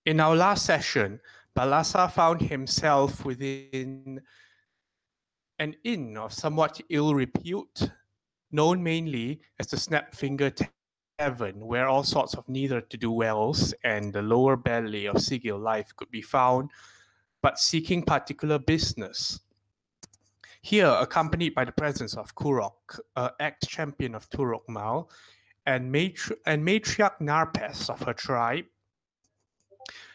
In our last session, Bye-lasar found himself within an inn of somewhat ill repute, known mainly as the Snapfinger Tavern, where all sorts of neither-to-do-wells and the lower belly of Sigil life could be found, but seeking particular business. Here, accompanied by the presence of Kurok, ex-champion of Turok Mal, and matriarch Narpes of her tribe,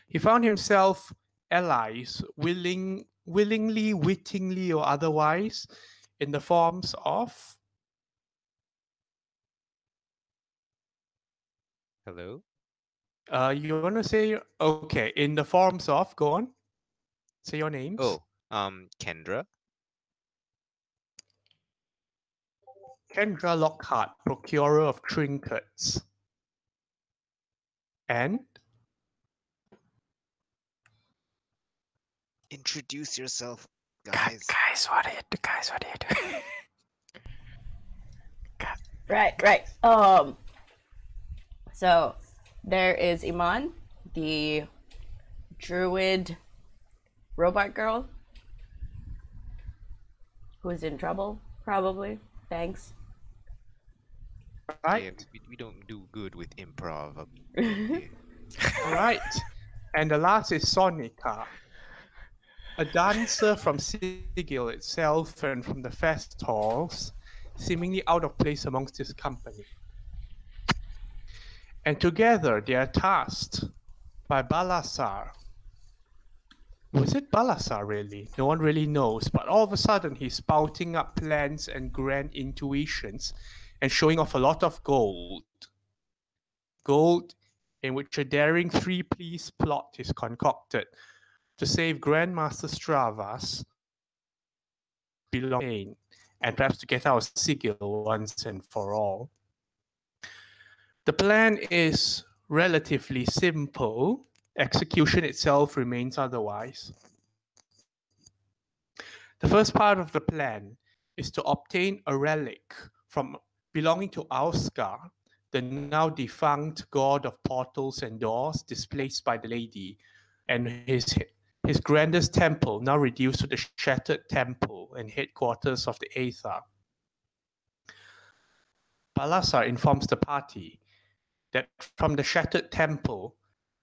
he found himself allies, willingly, wittingly, or otherwise, in the forms of... Hello? You want to say... Okay, in the forms of... Go on. Say your names. Oh, Kendra? Kendra Lockhart, procurer of trinkets. And... Introduce yourself, guys. Guys, what are you doing? Right. So there is Iman, the druid robot girl, who's in trouble, probably. Thanks. Right. Yeah, we don't do good with improv. Right. And the last is Sonica, a dancer from Sigil itself and from the fest halls, seemingly out of place amongst his company. And together they are tasked by Bye-lasar. Was it Bye-lasar really? No one really knows, but all of a sudden he's spouting up plans and grand intuitions and showing off a lot of gold. Gold in which a daring three-piece plot is concocted to save Grandmaster Stravas belonging and perhaps to get out of Sigil once and for all. The plan is relatively simple. Execution itself remains otherwise. The first part of the plan is to obtain a relic from belonging to Auskar, the now defunct god of portals and doors displaced by the lady, and his grandest temple, now reduced to the Shattered Temple and headquarters of the Aether. Bye-lasar informs the party that from the Shattered Temple,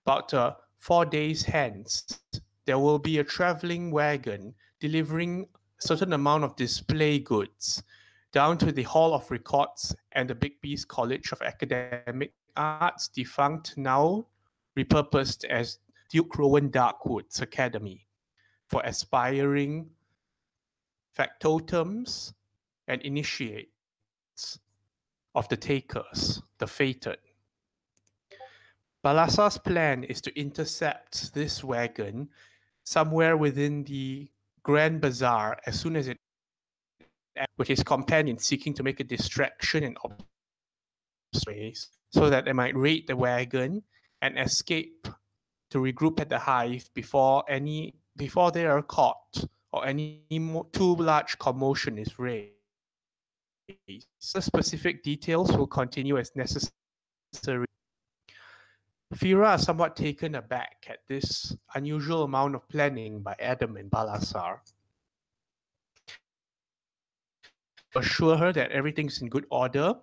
about 4 days hence, there will be a traveling wagon delivering a certain amount of display goods down to the Hall of Records and the Big Beast College of Academic Arts, defunct, now repurposed as Duke Rowan Darkwood's Academy, for aspiring factotums and initiates of the takers, the fated. Bye-lasar's plan is to intercept this wagon somewhere within the Grand Bazaar as soon as it, with his companion seeking to make a distraction and obstacle so that they might raid the wagon and escape to regroup at the hive before they are caught or any too large commotion is raised. The specific details will continue as necessary. Fira is somewhat taken aback at this unusual amount of planning by Adam and Bye-lasar. Assure her that everything's in good order,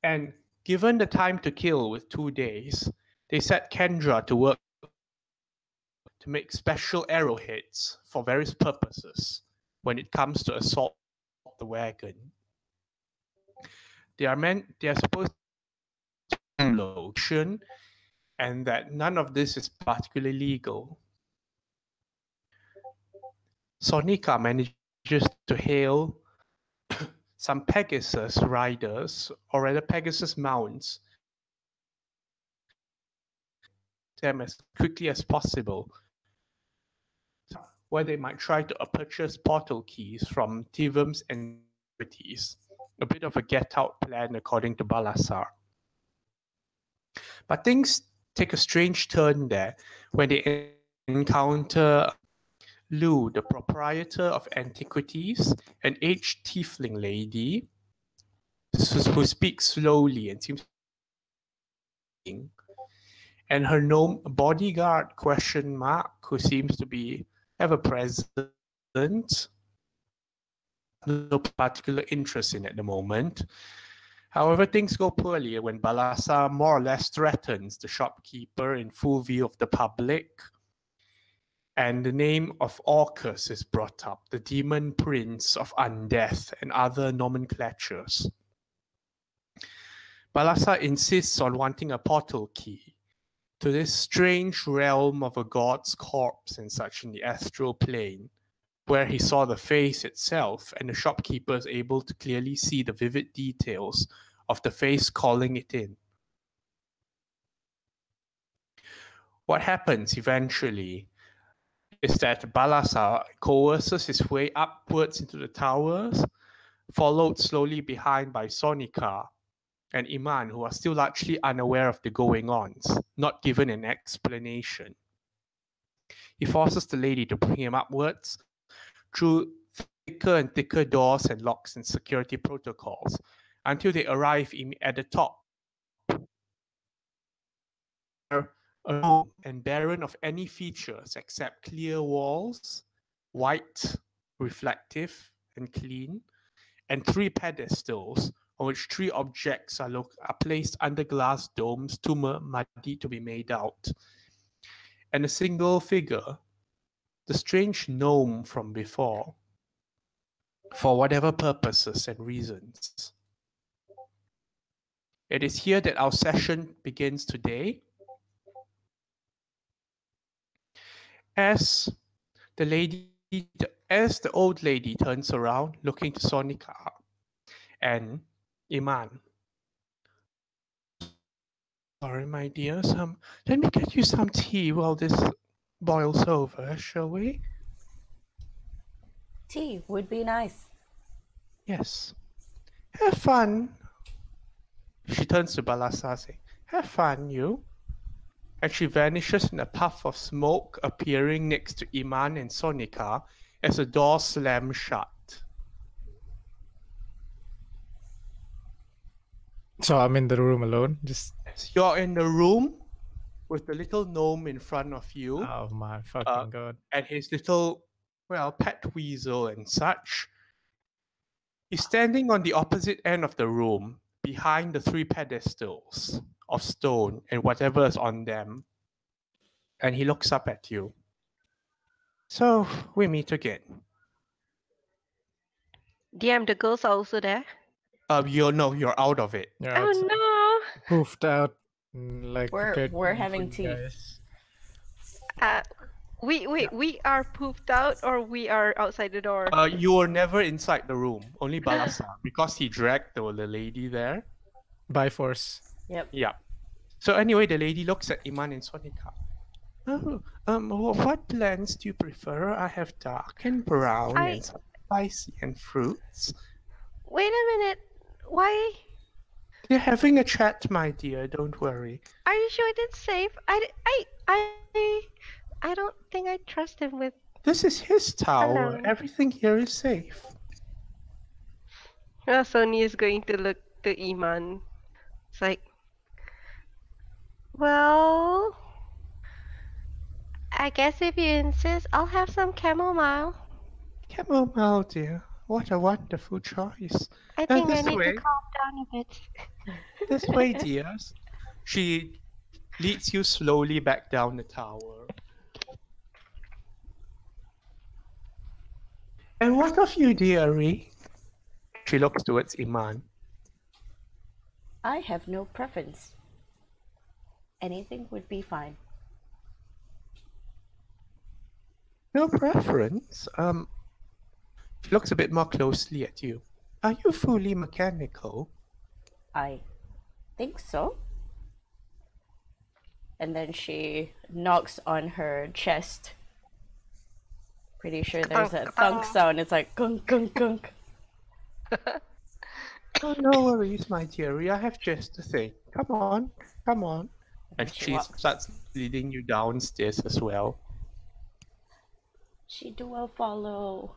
and given the time to kill with 2 days, they set Kendra to work to make special arrowheads for various purposes when it comes to assault the wagon. They are supposed to location, and that none of this is particularly legal. Sonica manages to hail some Pegasus riders, or rather Pegasus mounts, them as quickly as possible, where they might try to purchase portal keys from Tivum's entities. A bit of a get-out plan according to Bye-lasar. But things take a strange turn there when they encounter Lou, the proprietor of antiquities, an aged tiefling lady who speaks slowly and seems and her gnome bodyguard who seems to be ever present. No particular interest in at the moment. However, things go poorly when Bye-lasar more or less threatens the shopkeeper in full view of the public. And the name of Orcus is brought up, the demon prince of undeath and other nomenclatures. Bye-lasar insists on wanting a portal key to this strange realm of a god's corpse and such in the astral plane, where he saw the face itself, and the shopkeeper is able to clearly see the vivid details of the face calling it in. What happens eventually is that Bye-lasar coerces his way upwards into the towers, followed slowly behind by Sonika and Iman, who are still largely unaware of the going-ons, not given an explanation. He forces the lady to bring him upwards through thicker and thicker doors and locks and security protocols until they arrive at the top, alone and barren of any features except clear walls, white, reflective, and clean, and 3 pedestals on which 3 objects are placed under glass domes too muddy to be made out, and a single figure, the strange gnome from before, for whatever purposes and reasons. It is here that our session begins today. As the old lady turns around, looking to Sonika and Iman. Sorry, my dears. Let me get you some tea while this boils over, shall we? Tea would be nice. Yes. Have fun. She turns to Bye-lasar, saying, "Have fun, you." And she vanishes in a puff of smoke, appearing next to Iman and Sonika as the door slams shut. So I'm in the room alone. You're in the room with the little gnome in front of you. Oh my fucking god. And his little, pet weasel and such. He's standing on the opposite end of the room, behind the 3 pedestals of stone and whatever is on them. And he looks up at you. So, we meet again. DM, the girls are also there. You're out of it. Yeah, Oh it's no! poofed out. Like We're having tea. guys. We are pooped out, or we are outside the door. You were never inside the room. Only Bye-lasar, because he dragged the lady there. By force. Yep. Yeah. So anyway, the lady looks at Iman and Sonika. Oh, what blends do you prefer? I have dark and brown and spicy and fruits. Wait a minute. Why? They're having a chat, my dear. Don't worry. Are you sure it's safe? I don't think I trust him with. This is his tower. Hello. Everything here is safe. Well, Sony is going to look to Iman. It's like, well, I guess if you insist, I'll have some chamomile. Chamomile, dear. What a wonderful choice. I think I this need way. to calm down a bit. This way, dears. She leads you slowly back down the tower. And what of you, dearie? She looks towards Iman. I have no preference. Anything would be fine. No preference? She looks a bit more closely at you. Are you fully mechanical? I think so. And then she knocks on her chest. Pretty sure there's a thunk sound. It's like gunk, gunk, gunk. Oh, no worries, my dearie. I have just the thing. Come on, come on. And she starts leading you downstairs as well. She will follow.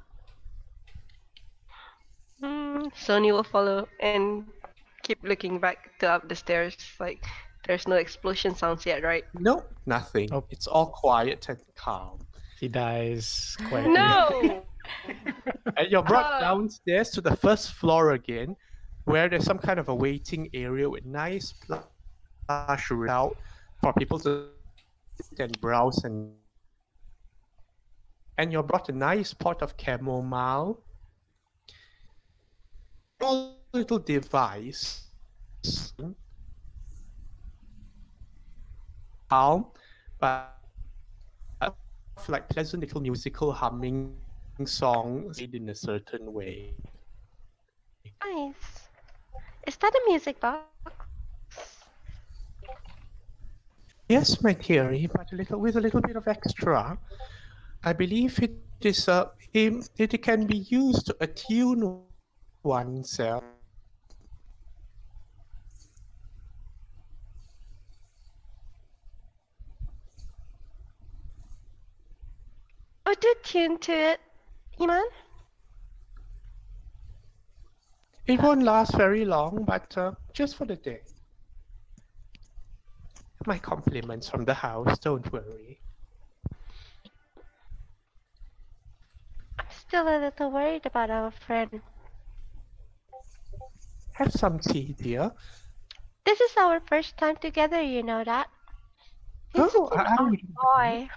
Sony will follow and keep looking back to up the stairs, like There's no explosion sounds yet, right? No, nothing. Nope. It's all quiet and calm. He dies quietly. No! And you're brought Oh. downstairs to the first floor again, where there's some kind of a waiting area with nice plush out for people to sit and browse, and you're brought a nice pot of chamomile. Small little device. Calm, but like pleasant little musical humming songs made in a certain way. Nice. Is that a music box? Yes, my dearie, but with a little bit of extra. I believe it is it can be used to attune oneself. Oh, do tune to it, Iman? It won't last very long, but just for the day. My compliments from the house, don't worry. I'm still a little worried about our friend. Have some tea, dear. This is our first time together, you know that? He's Oh, an odd boy.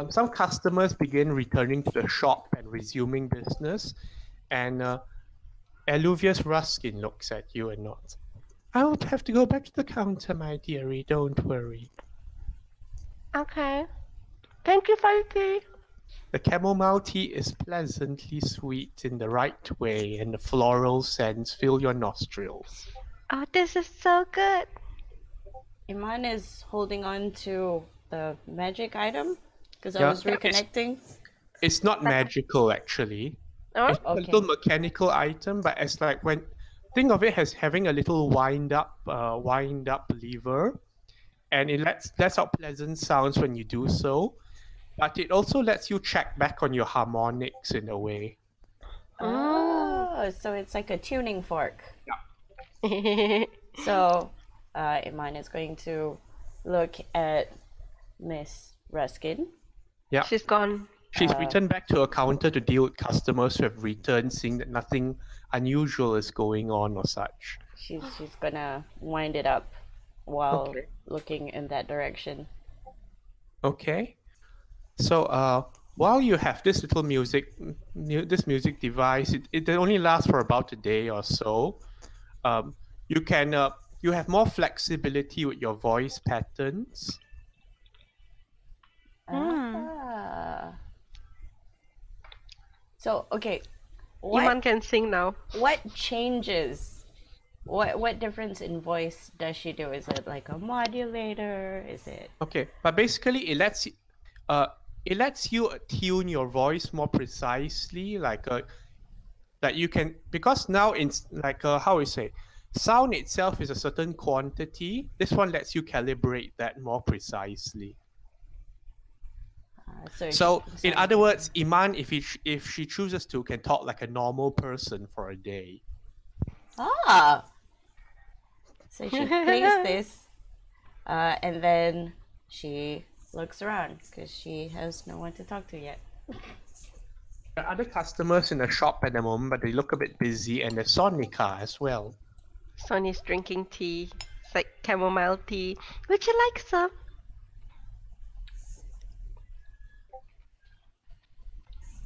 Some customers begin returning to the shop and resuming business, and Eluvius Ruskin looks at you and nods. I'll have to go back to the counter, my dearie, don't worry. Okay. Thank you, Falky. The chamomile tea is pleasantly sweet in the right way, and the floral scents fill your nostrils. Oh, this is so good. Iman is holding on to the magic item because I Yeah. was reconnecting. It's not magical, actually. Oh, It's a little mechanical item, but it's like think of it as having a little wind up lever, and it lets out pleasant sounds when you do so. But it also lets you check back on your harmonics in a way. Oh, so it's like a tuning fork. So, Iman is going to look at Miss Ruskin. Yeah. She's gone. She's returned back to her counter to deal with customers who have returned, seeing that nothing unusual is going on or such. She's gonna wind it up while Okay. looking in that direction. Okay. So while you have this little music device, it only lasts for about a day or so. You have more flexibility with your voice patterns. Ah. So, okay, Iman can sing now. what changes? What difference in voice does she do? Is it like a modulator? Is it? Okay, but basically it lets you attune your voice more precisely, like you can, because now in how we say, sound itself is a certain quantity. This one lets you calibrate that more precisely. So in other words, Iman, if she chooses to, can talk like a normal person for a day. Ah. So she plays this, and then she looks around because she has no one to talk to yet. There are other customers in the shop at the moment, but they look a bit busy, and there's Sonica as well. Sonny's drinking tea. It's like chamomile tea. Would you like some?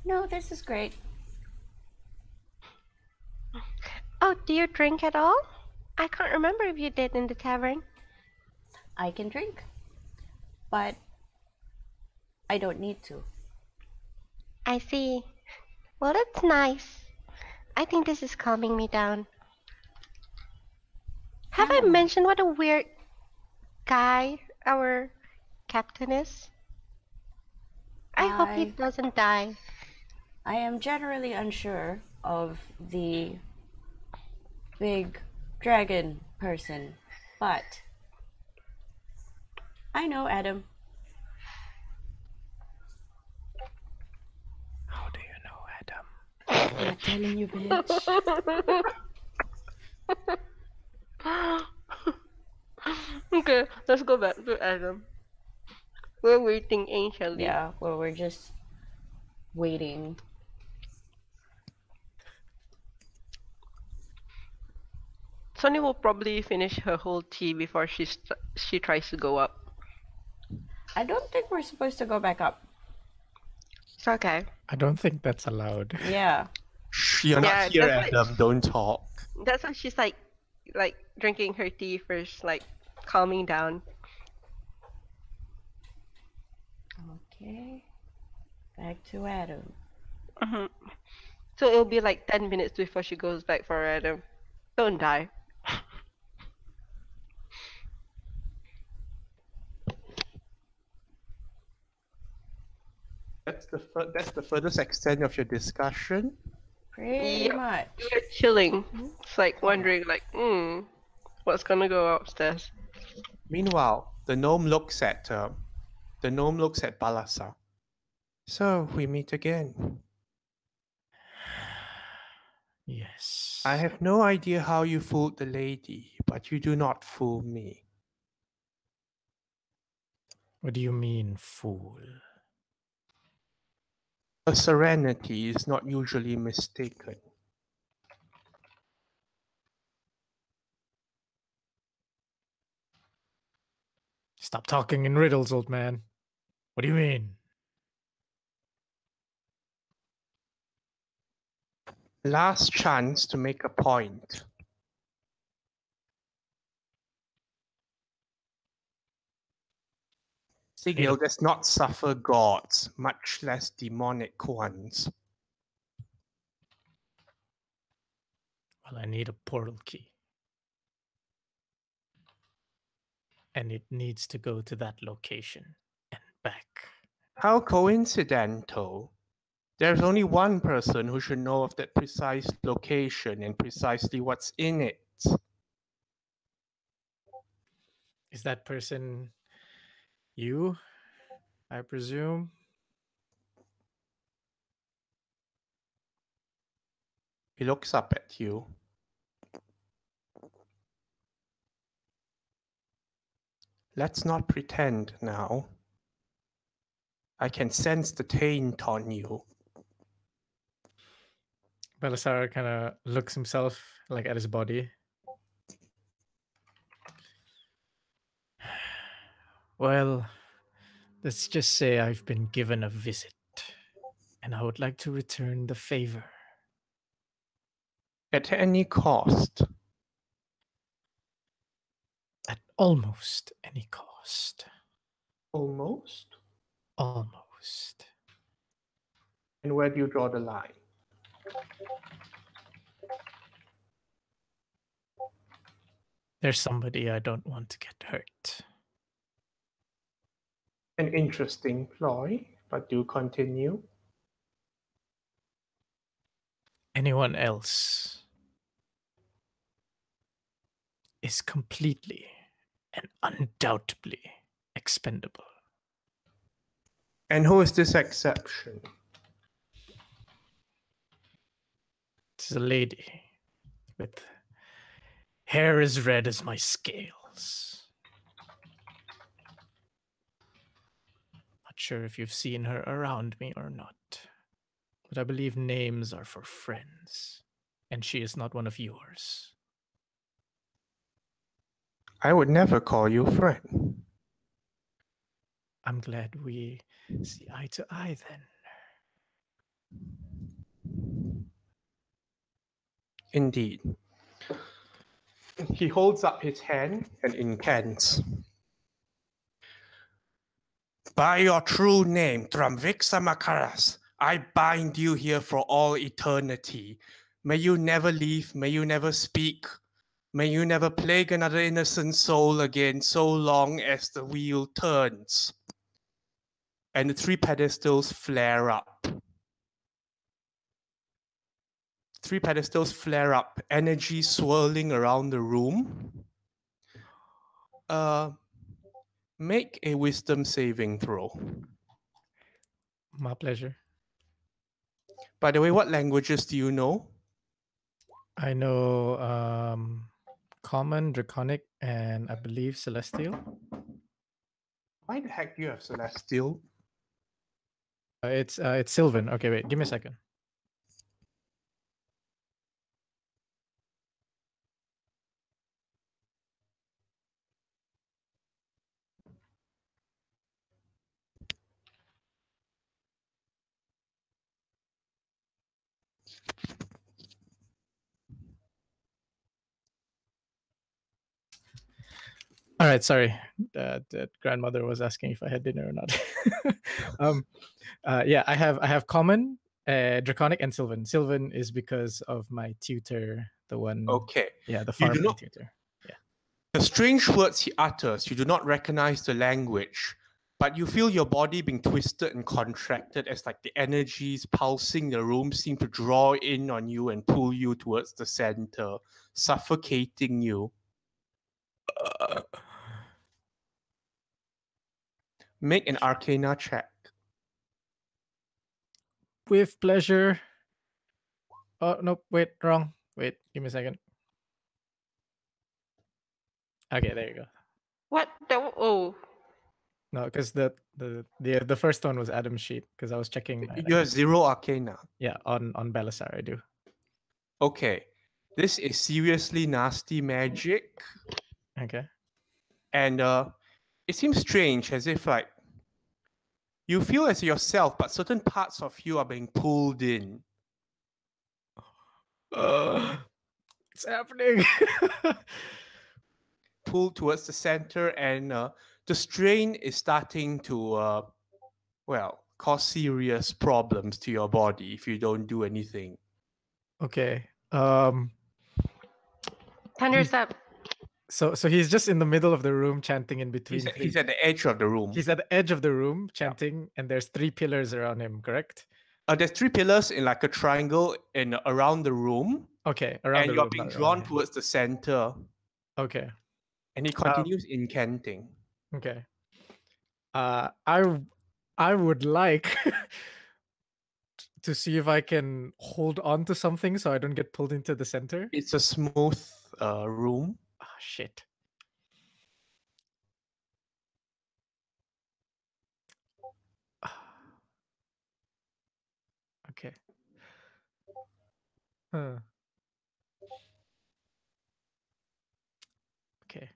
No, this is great. Oh, do you drink at all? I can't remember if you did in the tavern. I can drink, but I don't need to. I see. Well, that's nice. I think this is calming me down. Have I mentioned what a weird guy our captain is? I hope he doesn't die. I am generally unsure of the big dragon person, but I know Adam. How do you know, Adam? I'm not telling you, bitch. Okay, let's go back to Adam. We're waiting anxiously. Yeah, well, we're just waiting. Sonny will probably finish her whole tea before she tries to go up. I don't think we're supposed to go back up. It's okay. I don't think that's allowed. Yeah. Shh, you're Yeah, not here, that's why Adam. Don't talk. That's why she's like drinking her tea first, like calming down. Okay. Back to Adam. Hmm. So it'll be like 10 minutes before she goes back for Adam. Don't die. That's the furthest extent of your discussion. Pretty Yep. much. We're chilling. It's like wondering, like, what's gonna go upstairs? Meanwhile, the gnome looks at Bye-lasar. So we meet again. Yes. I have no idea how you fooled the lady, but you do not fool me. What do you mean, fool? Her serenity is not usually mistaken. Stop talking in riddles, old man. What do you mean? Last chance to make a point. Sigil does not suffer gods, much less demonic ones. Well, I need a portal key. And it needs to go to that location and back. How coincidental. There's only one person who should know of that precise location and precisely what's in it. Is that person you, I presume? He looks up at you. Let's not pretend now. I can sense the taint on you. Bye-lasar kind of looks himself like at his body. Well, let's just say I've been given a visit, and I would like to return the favor. At any cost. At almost any cost. Almost? Almost. And where do you draw the line? There's somebody I don't want to get hurt. An interesting ploy, but do continue. Anyone else is completely and undoubtedly expendable. And who is this exception? It's a lady with hair as red as my scales. Not sure if you've seen her around me or not, but I believe names are for friends, and she is not one of yours. I would never call you friend. I'm glad we see eye to eye then. Indeed. He holds up his hand and incants. By your true name, Tramviksa Makaras, I bind you here for all eternity. May you never leave, may you never speak, may you never plague another innocent soul again so long as the wheel turns. And the three pedestals flare up. Three pedestals flare up, energy swirling around the room. Make a wisdom saving throw. My pleasure. By the way, what languages do you know? I know Common, Draconic, and I believe Celestial. Why the heck do you have Celestial? It's Sylvan. Okay, wait, give me a second. All right, sorry. The grandmother was asking if I had dinner or not. Yeah, I have Common, Draconic, and Sylvan. Sylvan is because of my tutor, the one. Okay. Yeah, the You do farming not- tutor. The strange words he utters, you do not recognize the language, but you feel your body being twisted and contracted as like the energies pulsing the room seem to draw in on you and pull you towards the center, suffocating you. Make an Arcana check. With pleasure. Oh no! Wait, wrong. Wait, give me a second. Okay, there you go. What the? Oh, No, because the first one was Adam's sheet because I was checking. You have 0 Arcana. Yeah, on Bye-lasar I do. Okay. This is seriously nasty magic. Okay. And it seems strange, as if like you feel as yourself, but certain parts of you are being pulled in. It's happening. Pulled towards the center, and the strain is starting to, cause serious problems to your body if you don't do anything. Okay. thunder's up. So he's just in the middle of the room chanting in between. He's at the edge of the room. He's at the edge of the room chanting, and there's 3 pillars around him, correct? There's 3 pillars in like a triangle in around the room, Okay, around and the you're room. being not around drawn him. towards the center. Okay. And he continues incanting. Okay. I would like to see if I can hold on to something so I don't get pulled into the center. It's a smooth room. Ah, shit. Okay. Huh. Okay.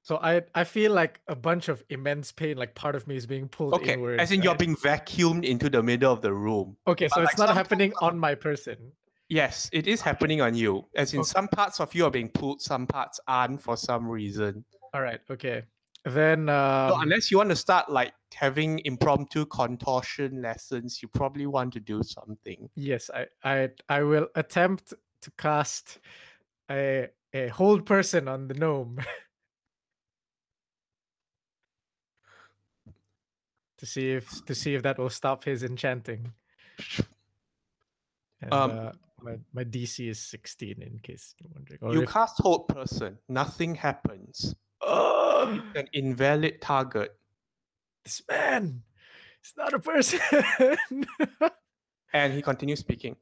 So I feel like a bunch of immense pain, like part of me is being pulled Okay, inwards. as in you're right? being vacuumed into the middle of the room. Okay, so but it's like not some happening on my person. Yes, it is happening on you. As in Okay. some parts of you are being pulled, some parts aren't for some reason. All right. Okay. Then So unless you want to start like having impromptu contortion lessons, you probably want to do something. yes, I will attempt to cast a hold person on the gnome to see if that will stop his enchanting. And my DC is 16 in case you're wondering. Or You if- cast hold person, nothing happens. It's an invalid target. This man, it's not a person. And he continues speaking.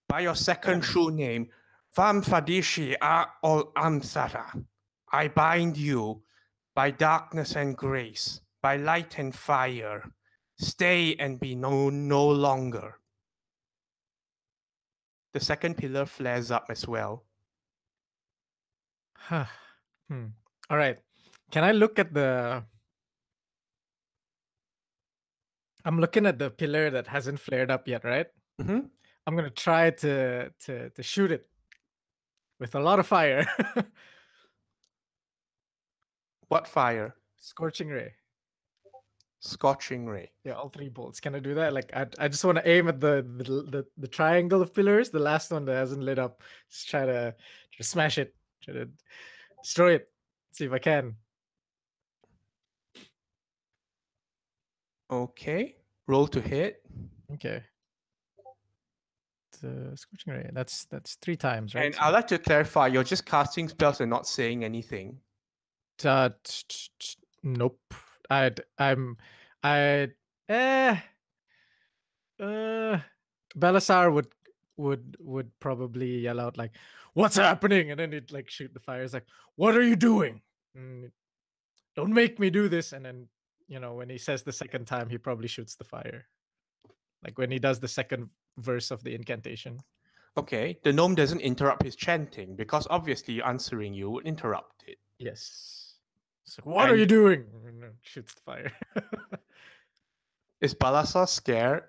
By your second true name, Vam Fadishi A Ol Amsara, I bind you by darkness and grace, by light and fire. Stay and be known no longer. The second pillar flares up as well. All right. Can I look at the? I'm looking at the pillar that hasn't flared up yet, right? Mhm. I'm gonna try to shoot it with a lot of fire. What fire? Scorching ray. Scorching ray. Yeah, all 3 bolts. Can I do that? Like, I just want to aim at the triangle of pillars, the last one that hasn't lit up. Just try to smash it, try to destroy it. See if I can. Okay. Roll to hit. Okay. The scorching ray. That's 3 times, right? And I'd like to clarify, you're just casting spells and not saying anything. Nope. I Belisar would probably yell out like, "What's happening?" And then he'd like shoot the fire. It's like, "What are you doing? Don't make me do this." And then when he says the second time, he probably shoots the fire. Like when he does the second verse of the incantation. Okay, the gnome doesn't interrupt his chanting because obviously answering you would interrupt it. Yes. So what are you doing? And then shoots the fire. Is Bye-lasar scared?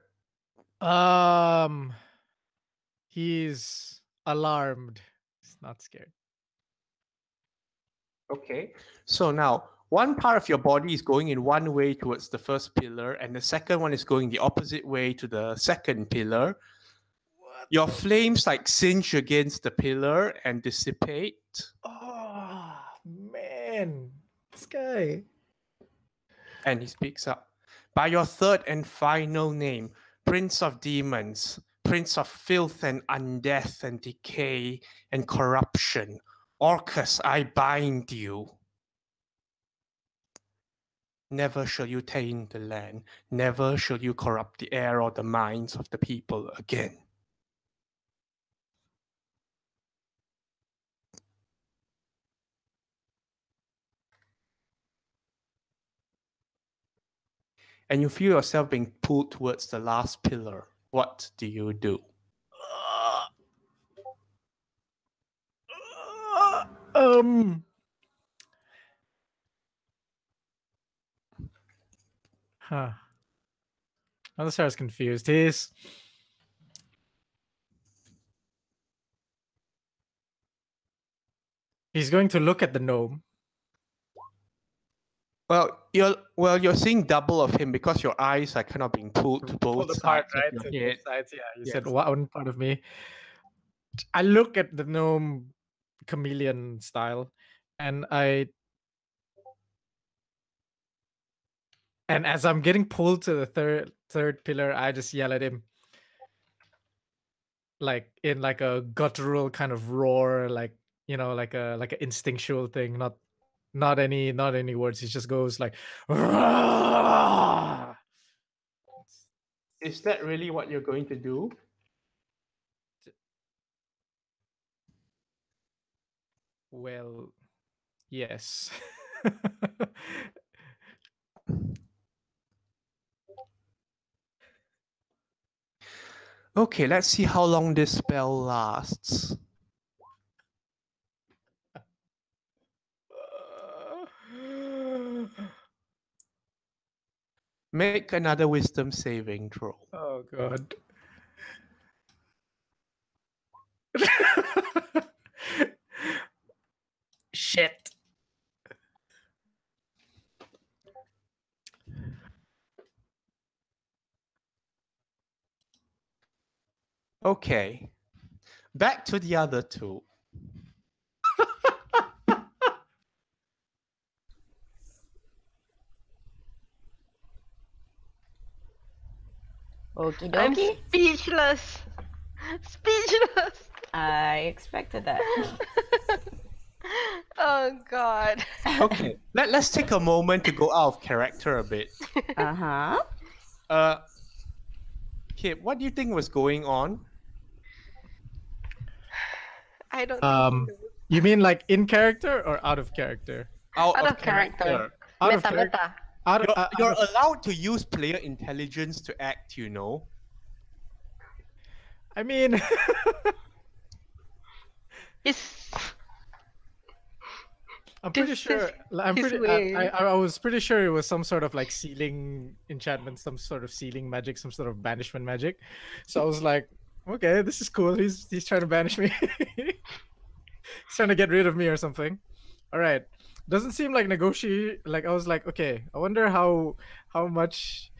He's alarmed. He's not scared. Okay, so now one part of your body is going in one way towards the first pillar, and the second one is going the opposite way to the second pillar. Your flames like singe against the pillar and dissipate. Oh man, this guy. And he speaks up. By your third and final name, Prince of Demons, Prince of Filth and Undeath and Decay and Corruption, Orcus, I bind you. Never shall you taint the land. Never shall you corrupt the air or the minds of the people again. And you feel yourself being pulled towards the last pillar. What do you do? Huh. Belisar's confused. He's going to look at the gnome. Well, you're seeing double of him because your eyes are kind of being pulled to both Pulled apart, sides right? of To your head. both sides. Yeah, you Yes. said one part of me. I look at the gnome chameleon style, and as I'm getting pulled to the third pillar, I just yell at him, like in like a guttural kind of roar, like like an instinctual thing, not any words. He just goes like, "Roar!" Is that really what you're going to do? Well, yes. Okay, let's see how long this spell lasts. Make another wisdom saving throw. Oh god. Shit. Okay. Back to the other two. Okie I'm dokie. speechless. Speechless. I expected that. Oh god. Okay, let's take a moment to go out of character a bit. Uh-huh. Kip, what do you think was going on? I don't You mean like in character or out of character? Out of character. Out of Meta, character. meta. You're allowed to use player intelligence to act, you know. I mean, It's I'm pretty This sure. is I'm his pretty. way. I was pretty sure it was some sort of like sealing enchantment, some sort of sealing magic, some sort of banishment magic. So I was like, okay, this is cool. He's trying to banish me. He's trying to get rid of me or something. All right. Doesn't seem like negotiate. Like I was like, okay, I wonder how much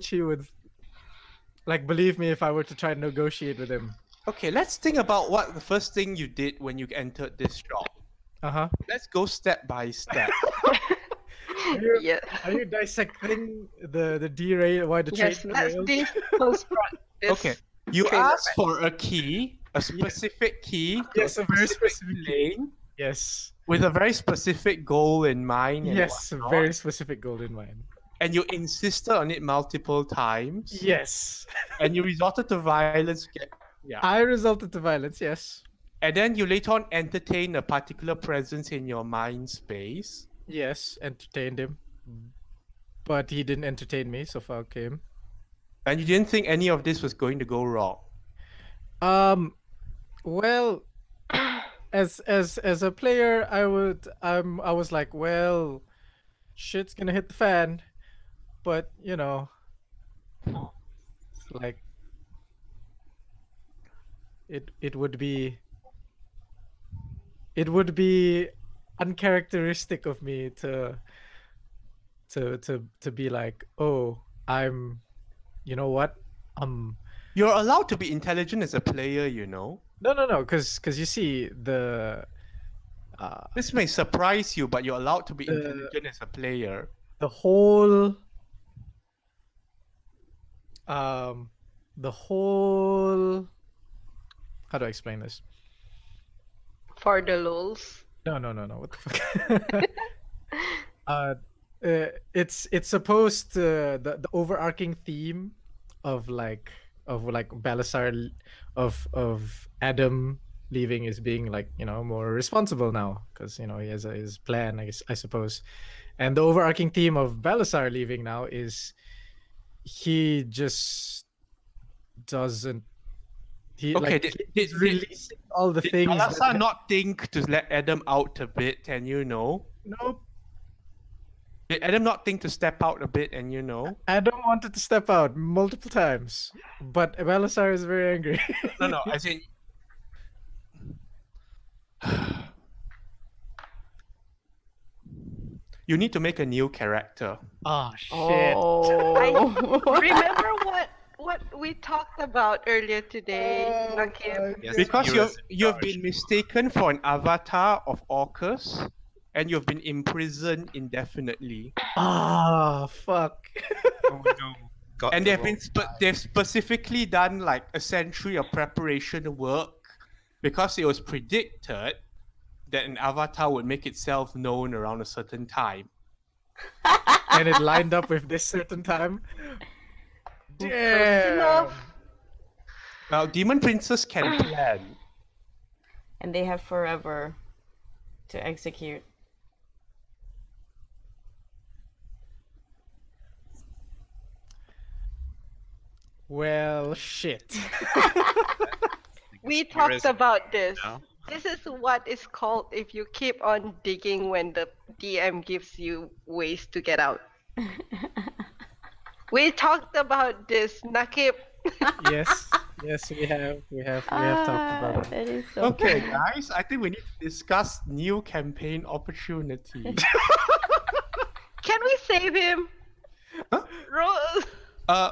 he would like believe me if I were to try to negotiate with him. Okay, let's think about what the first thing you did when you entered this shop. Let's go step by step. yeah. Are you dissecting the derail? Why the Yes, trade let's derailed? deconstruct this. Okay, you trailer asked for a key, a specific key, to Yes, a very specific lane Yes. with a very specific goal in mind. And Yes, a whatnot. very specific goal in mind. and you insisted on it multiple times. Yes. And you resorted to violence. Yeah. I resulted to violence, yes. And then you later on entertain a particular presence in your mind space. Yes, entertained him. But he didn't entertain me, so fuck him. And you didn't think any of this was going to go wrong. Well, as a player, I was like, well, shit's gonna hit the fan, but you know, like it would be uncharacteristic of me to be like, oh, you know what, You're allowed to be intelligent as a player, you know. no, because you see This may surprise you, but you're allowed to be intelligent as a player. the whole how do I explain this? For the lulz. No, what the fuck? It's supposed to, the overarching theme of Bye-lasar, of Adam leaving is being like, you know, more responsible now because, you know, he has his plan, I suppose. And the overarching theme of Bye-lasar leaving now is he just doesn't. He's releasing all the things. Bye-lasar not think to let Adam out a bit, and you know. Nope. Did Adam not think to step out a bit, and you know? Adam wanted to step out multiple times, but Bye-lasar is very angry. No, I think. You need to make a new character. Oh shit! Oh. Remember what we talked about earlier today, Nakib? Yes, Because Heroes in you've charge. been mistaken for an avatar of Orcus, and you've been imprisoned indefinitely. Ah, fuck. Oh no. Got And the they've specifically done like a century of preparation work because it was predicted that an avatar would make itself known around a certain time. And it lined up with this certain time. Damn. Enough. Now, Demon Princess can plan. And they have forever to execute. Well, shit. We talked about this. now. This is what is called if you keep on digging when the DM gives you ways to get out. We talked about this, Nakib. Yes, we have talked about it. That is so Okay, funny. guys, I think we need to discuss new campaign opportunities. Can we save him? Huh? Rose.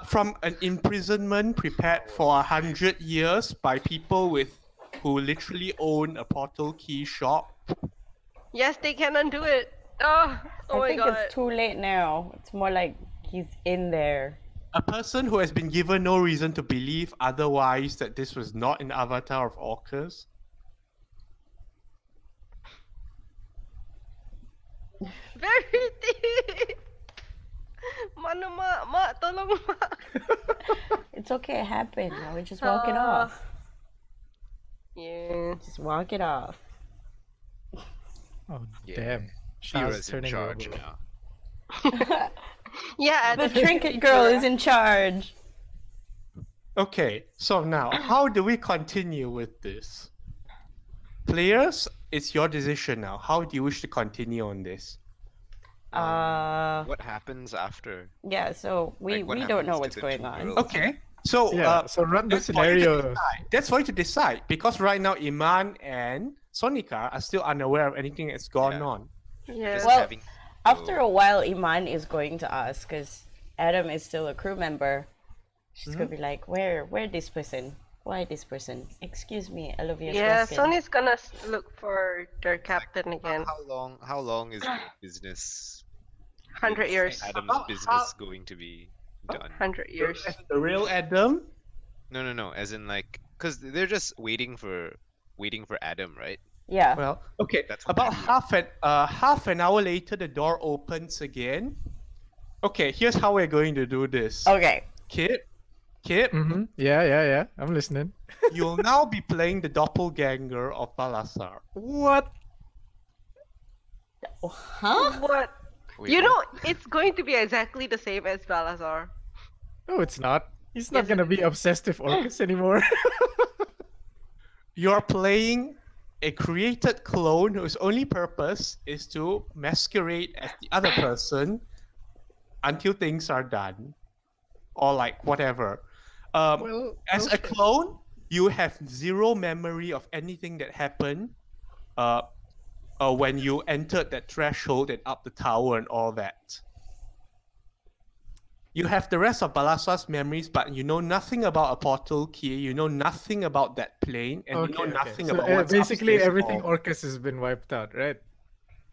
From an imprisonment prepared for 100 years by people who literally own a portal key shop. Yes, they can undo it. Oh I my think god. it's too late now. It's more like he's in there. A person who has been given no reason to believe otherwise that this was not an avatar of Orcus. Very deep. Mana mak, tolong mak. It's okay, it happened. Now we just walk it off. Yeah. Just walk it off. Oh Yeah. damn! Heroes Shah's in turning charge over. now. Yeah. The trinket girl is in charge. Okay, so now, how do we continue with this? Players, it's your decision now. How do you wish to continue on this? What happens after? Yeah, so we Like, what don't know happens to what's the going two on. girls? Okay, so Yeah. So run the that's for you to scenario. decide. That's for you to decide because right now Iman and Sonika are still unaware of anything that's gone Yeah. on. Yeah. Just Well, having After a while, Iman is going to ask because Adam is still a crew member. She's gonna be like, "Where this person? Why this person? Excuse me, I love you." Yeah, Sonny's gonna look for their captain again. how long is the business 100 is years. Adam's About business going to be done? 100 years. The real Adam? No, as in like cuz they're just waiting for Adam, right? Yeah. Well, okay. That's what About they do. half an hour later, the door opens again, Okay, here's how we're going to do this. Okay. Kid, Mm-hmm. Yeah. I'm listening. you'll now be playing the doppelganger of Bye-lasar. What? Huh? What? Wait, You what? know, it's going to be exactly the same as Bye-lasar. No, it's not. He's not Yes, gonna it be obsessed with Orcus anymore. You're playing a created clone whose only purpose is to masquerade as the other person until things are done. Or like whatever. Well, As a clone, you have zero memory of anything that happened when you entered that threshold and up the tower and all that. You have the rest of Bye-lasar's memories, but you know nothing about a portal key, you know nothing about that plane, and you know nothing So, about what's basically upstairs everything or Orcus has been wiped out, right?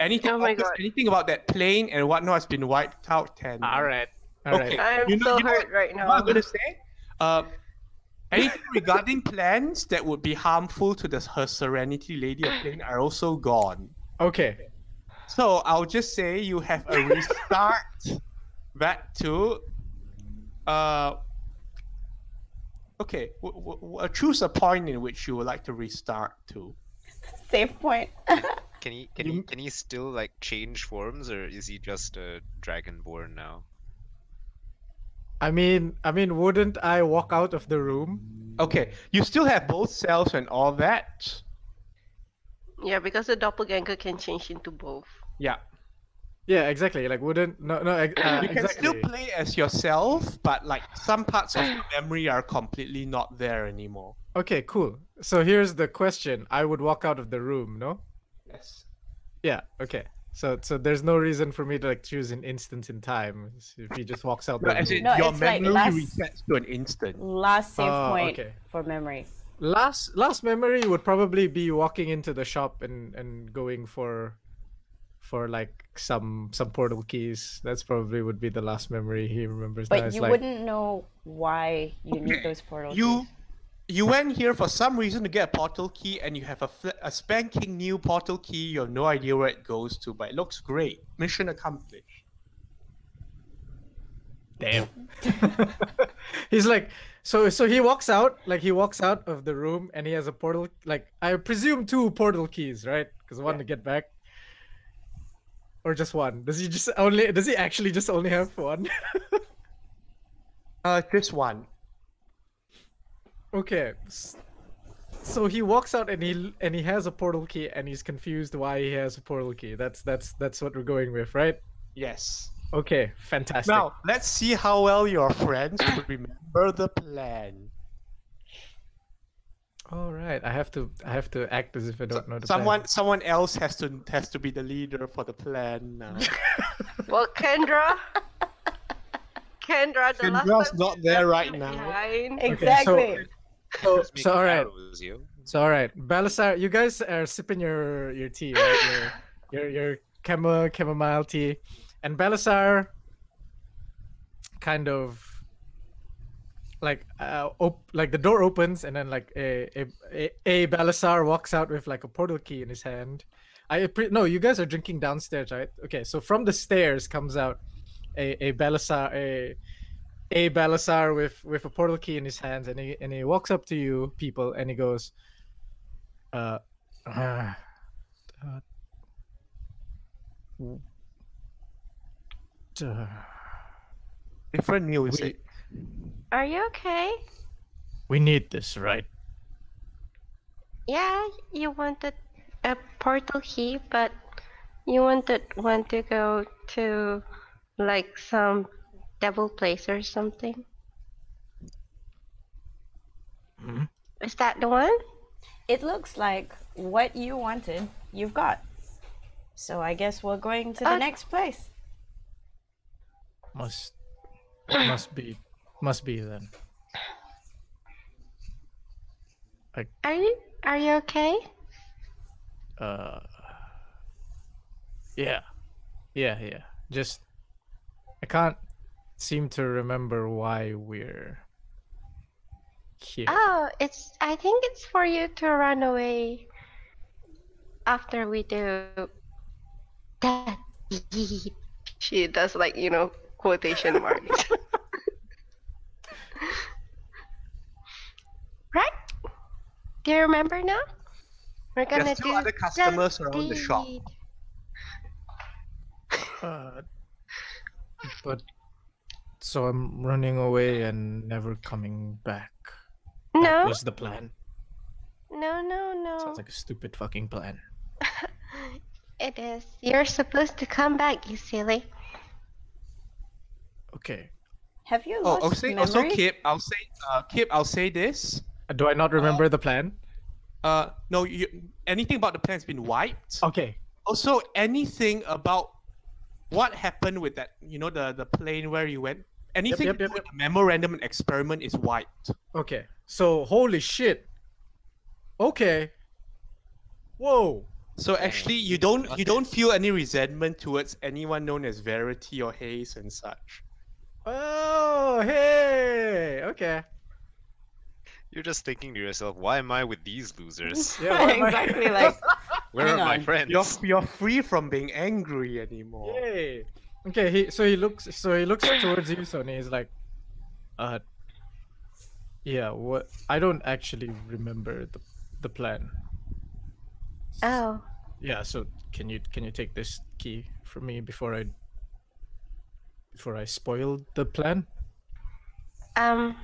anything, Oh my about this- God. anything about that plane and whatnot has been wiped out, 10. Alright. Okay. I'm You know- so you know hurt right What I'm now. going to say? Anything regarding plans that would be harmful to Her Serenity Lady of Plane are also gone. Okay. So I'll just say you have a restart back to okay, choose a point in which you would like to restart to. Save point. Can he still like change forms, or is he just a dragonborn now? I mean, wouldn't I walk out of the room? Okay, you still have both selves and all that. Yeah, because the doppelganger can change into both. Yeah. Yeah, exactly. Like, wouldn't no You can exactly. still play as yourself, but like some parts of your memory are completely not there anymore. Okay, cool. So here's the question: I would walk out of the room, no? Yes. Yeah. Okay. So there's no reason for me to like choose an instant in time if he just walks out the No, as room. in No, your it's like memory last- resets to an instant. Last save Oh, point okay. for memory. Last memory would probably be walking into the shop and going for like some portal keys. That's probably would be the last memory he remembers. now. But It's you like, wouldn't know why you need Okay, those portal You keys. you went here for some reason to get a portal key, and you have a spanking new portal key. You have no idea where it goes to, but it looks great. Mission accomplished. damn. He's like, so he walks out of the room and he has a portal, like I presume 2 portal keys, right? Because one to get back. Or just one? Does he actually just only have one? Just one. Okay. So he walks out and he has a portal key and he's confused why he has a portal key. That's what we're going with, right? Yes. Okay, fantastic. Now let's see how well your friends could remember the plan. All right, I have to act as if I don't know the plan. Someone else has to be the leader for the plan now. Well, Kendra, the last Kendra's time not you there left right me now. behind. Exactly. Just making all right. arrows, yo. So all right, Bye-lasar, you guys are sipping your tea, right? your chamomile tea, and Bye-lasar kind of like like the door opens and then like a Bye-lasar walks out with like a portal key in his hand. No, you guys are drinking downstairs, right? Okay, so from the stairs comes out a Bye-lasar a Bye-lasar with a portal key in his hands, and he walks up to you people and he goes, Different music. Are you okay? we need this, right? Yeah, you wanted a portal key, but you want to go to like some devil place or something. Hmm? Is that the one? It looks like what you wanted, you've got. So I guess we're going to the next place. Must be then. Are you okay? Yeah. Just I can't seem to remember why we're here. Oh, I think it's for you to run away after we do that deed. She does like, quotation marks. Right? Do you remember now? We're gonna There's still do other customers that around the shop. deed. But so I'm running away and never coming back. No, That was the plan. no. Sounds like a stupid fucking plan. It is. You're supposed to come back, you silly. Okay. Have you Oh, lost also, memory? Kip, I'll say this. Do I not remember the plan? No, anything about the plan's been wiped. Okay. Also, anything about what happened with that, the plane where you went, anything yep. to do with the memorandum and experiment is wiped. Okay. So holy shit. Okay. Whoa. So actually, you don't feel any resentment towards anyone known as Verity or Hayes and such. Oh, hey. Okay. You're just thinking to yourself, why am I with these losers? Yeah, why am I- Exactly. Like, Where Hang are my on. friends? You're free from being angry anymore. Yay. Okay, he looks towards you, Sonny. He's like, yeah, what I don't actually remember the plan. Oh, Yeah, so can you take this key from me before I spoil the plan? I'll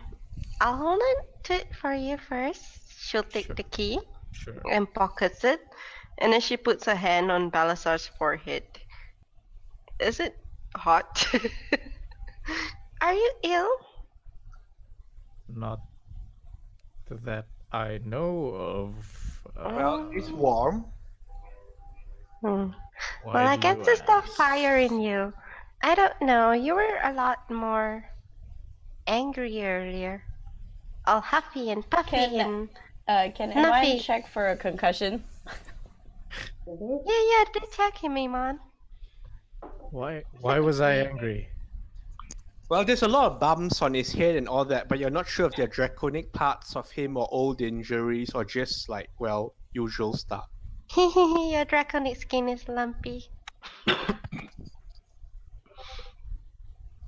hold on to it for you first. She'll take Sure. the key Sure. and pockets it, and then she puts a hand on Bye-lasar's forehead. Is it hot? Are you ill? Not that I know of. Well, it's warm. Hmm. why Well, I do guess you there's the ask? fire in you. I don't know. You were a lot more angry earlier. All huffy and puffy Can- and... can Nothing. Iman check for a concussion? Yeah, do check him, Iman. Why was I angry? Well, there's a lot of bumps on his head and all that, but you're not sure if they're draconic parts of him or old injuries or just like, well, usual stuff. Your draconic skin is lumpy.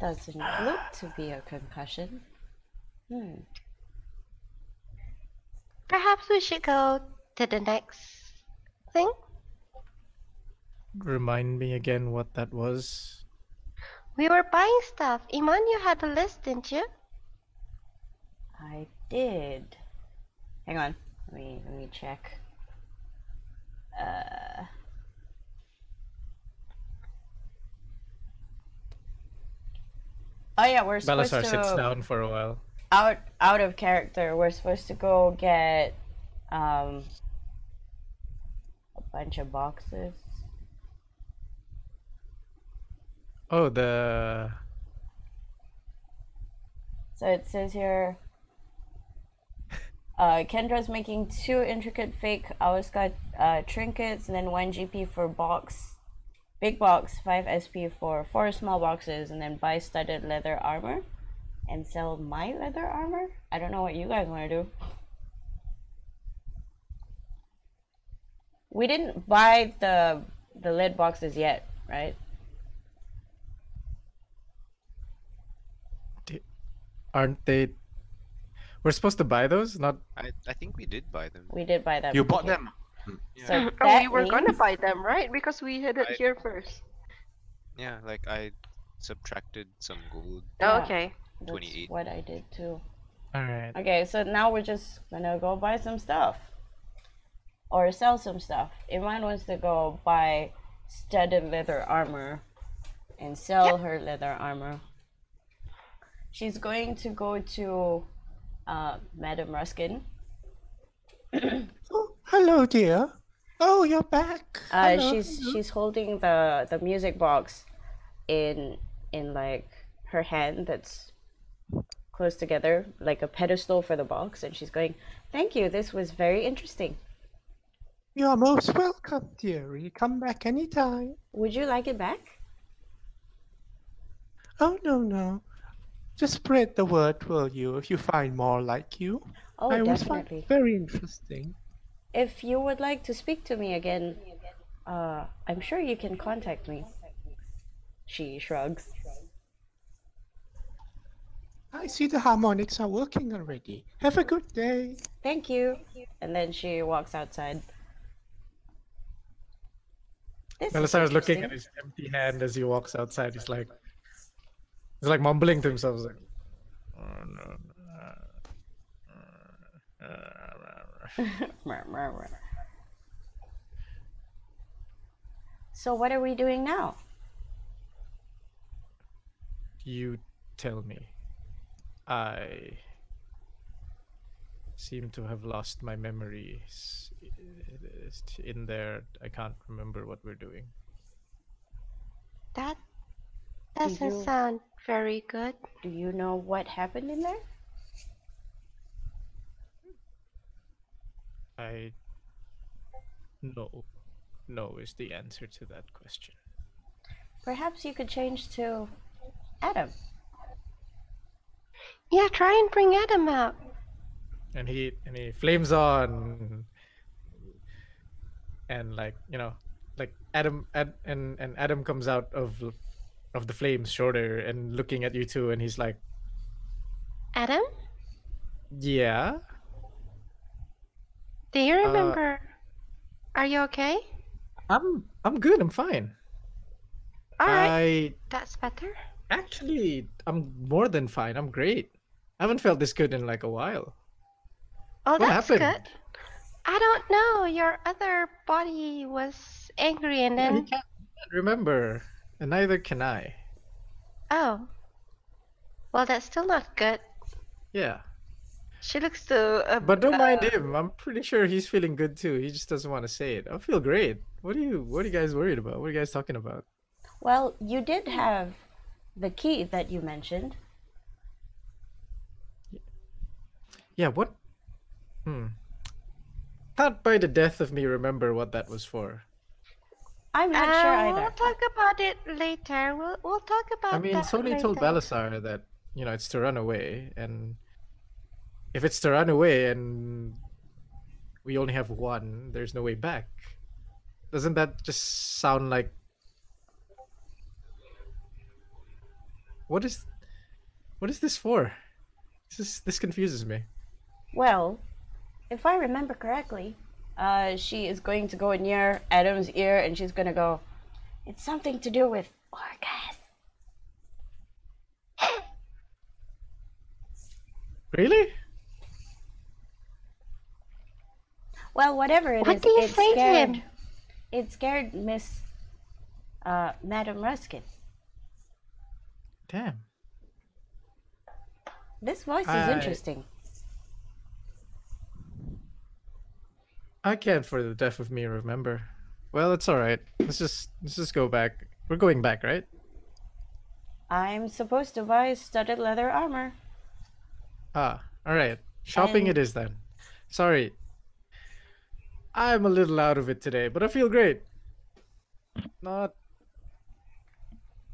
Doesn't look to be a concussion. Perhaps we should go to the next thing. Remind me again what that was. We were buying stuff. Iman, you had a list, didn't you? I did. Hang on. Let me check. Oh yeah, we're supposed Bye-lasar to sits down for a while. out of character. We're supposed to go get a bunch of boxes. Oh, the So it says here, Kendra's making 2 intricate fake Awasca trinkets and then 1 GP for big box, 5 SP for 4 small boxes, and then buy studded leather armor and sell my leather armor. I don't know what you guys want to do. We didn't buy the lid boxes yet, right? aren't they? We're supposed to buy those, not. I think we did buy them. We did buy them. You bought Okay. them. Yeah. So Oh, that we were gonna means- buy them, right? Because we had it I- here first. Yeah, like I subtracted some gold. Yeah. Okay. That's 28. what I did too. All right. Okay, so now we're just gonna go buy some stuff. Or sell some stuff. Iman wants to go buy studded leather armor and sell her leather armor. She's going to go to Madam Ruskin. Oh, hello, dear. Oh, you're back. Hello, hello. She's holding the music box in like her hand that's close together, like a pedestal for the box, and she's going, "Thank you. This was very interesting. You're most welcome, dearie. Come back anytime. Would you like it back?" Oh, no. Just spread the word, will you, if you find more like you. Oh, I always find definitely. it very interesting. If you would like to speak to me again, I'm sure you can contact me. She shrugs. I see the harmonics are working already. Have a good day. Thank you. And then she walks outside. This is Bye-lasar is looking at interesting. his empty hand as he walks outside. He's like mumbling to himself. He's like, "Oh, no, Mer, mer, mer. So what are we doing now? You tell me. I seem to have lost my memories. In there, I can't remember what we're doing. That doesn't you- sound very good. Do you know what happened in there? No is the answer to that question. Perhaps you could change to Adam. Yeah, try and bring Adam out. And he flames on, and like Adam and Adam comes out of the flames shorter and looking at you two, and he's like, Adam, yeah. do you remember? Are you okay? I'm good. I'm fine. All right, that's better. I'm more than fine. I'm great. I haven't felt this good in like a while. Oh, What that's happened? good. I don't know. Your other body was angry, and Yeah, he then can't remember, and neither can I. oh, well, that's still not good. Yeah, She looks to. but don't mind him. I'm pretty sure he's feeling good too. He just doesn't want to say it. I feel great. What are you guys worried about? What are you guys talking about? Well, you did have the key that you mentioned. Yeah, what? Can't by the death of me remember what that was for. I'm not sure either. We'll talk about it later. We'll talk about. I mean, that Sony told later. Bye-lasar that it's to run away, and if it's to run away and we only have one, there's no way back. Doesn't that just sound like? What is this for? This confuses me. Well, if I remember correctly, she is going to go near Adam's ear and she's going to go, it's something to do with orgasm. Really? Well, whatever it What is, do you it say to scared, him? it scared Miss Madam Ruskin. Damn. This voice is I- interesting. I can't for the death of me remember. Well, it's all right. Let's just go back. We're going back, right? I'm supposed to buy studded leather armor. Ah, all right. Shopping And- it is then. Sorry. I'm a little out of it today, but I feel great. Not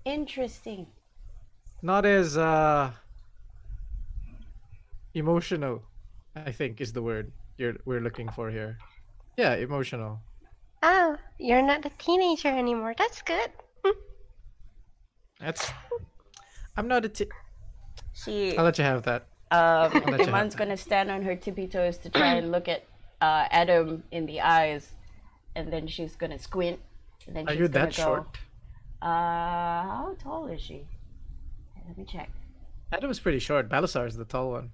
Interesting. as emotional, I think is the word we're looking for here. Yeah, emotional. Oh, you're not a teenager anymore. That's good. I'm not She I'll let you have that. let you have Iman's that. gonna stand on her tippy toes to try and look at Adam in the eyes, and then she's gonna squint, and then Are she's you gonna that go, short? How tall is she? Let me check. Adam's pretty short. Bye-lasar is the tall one.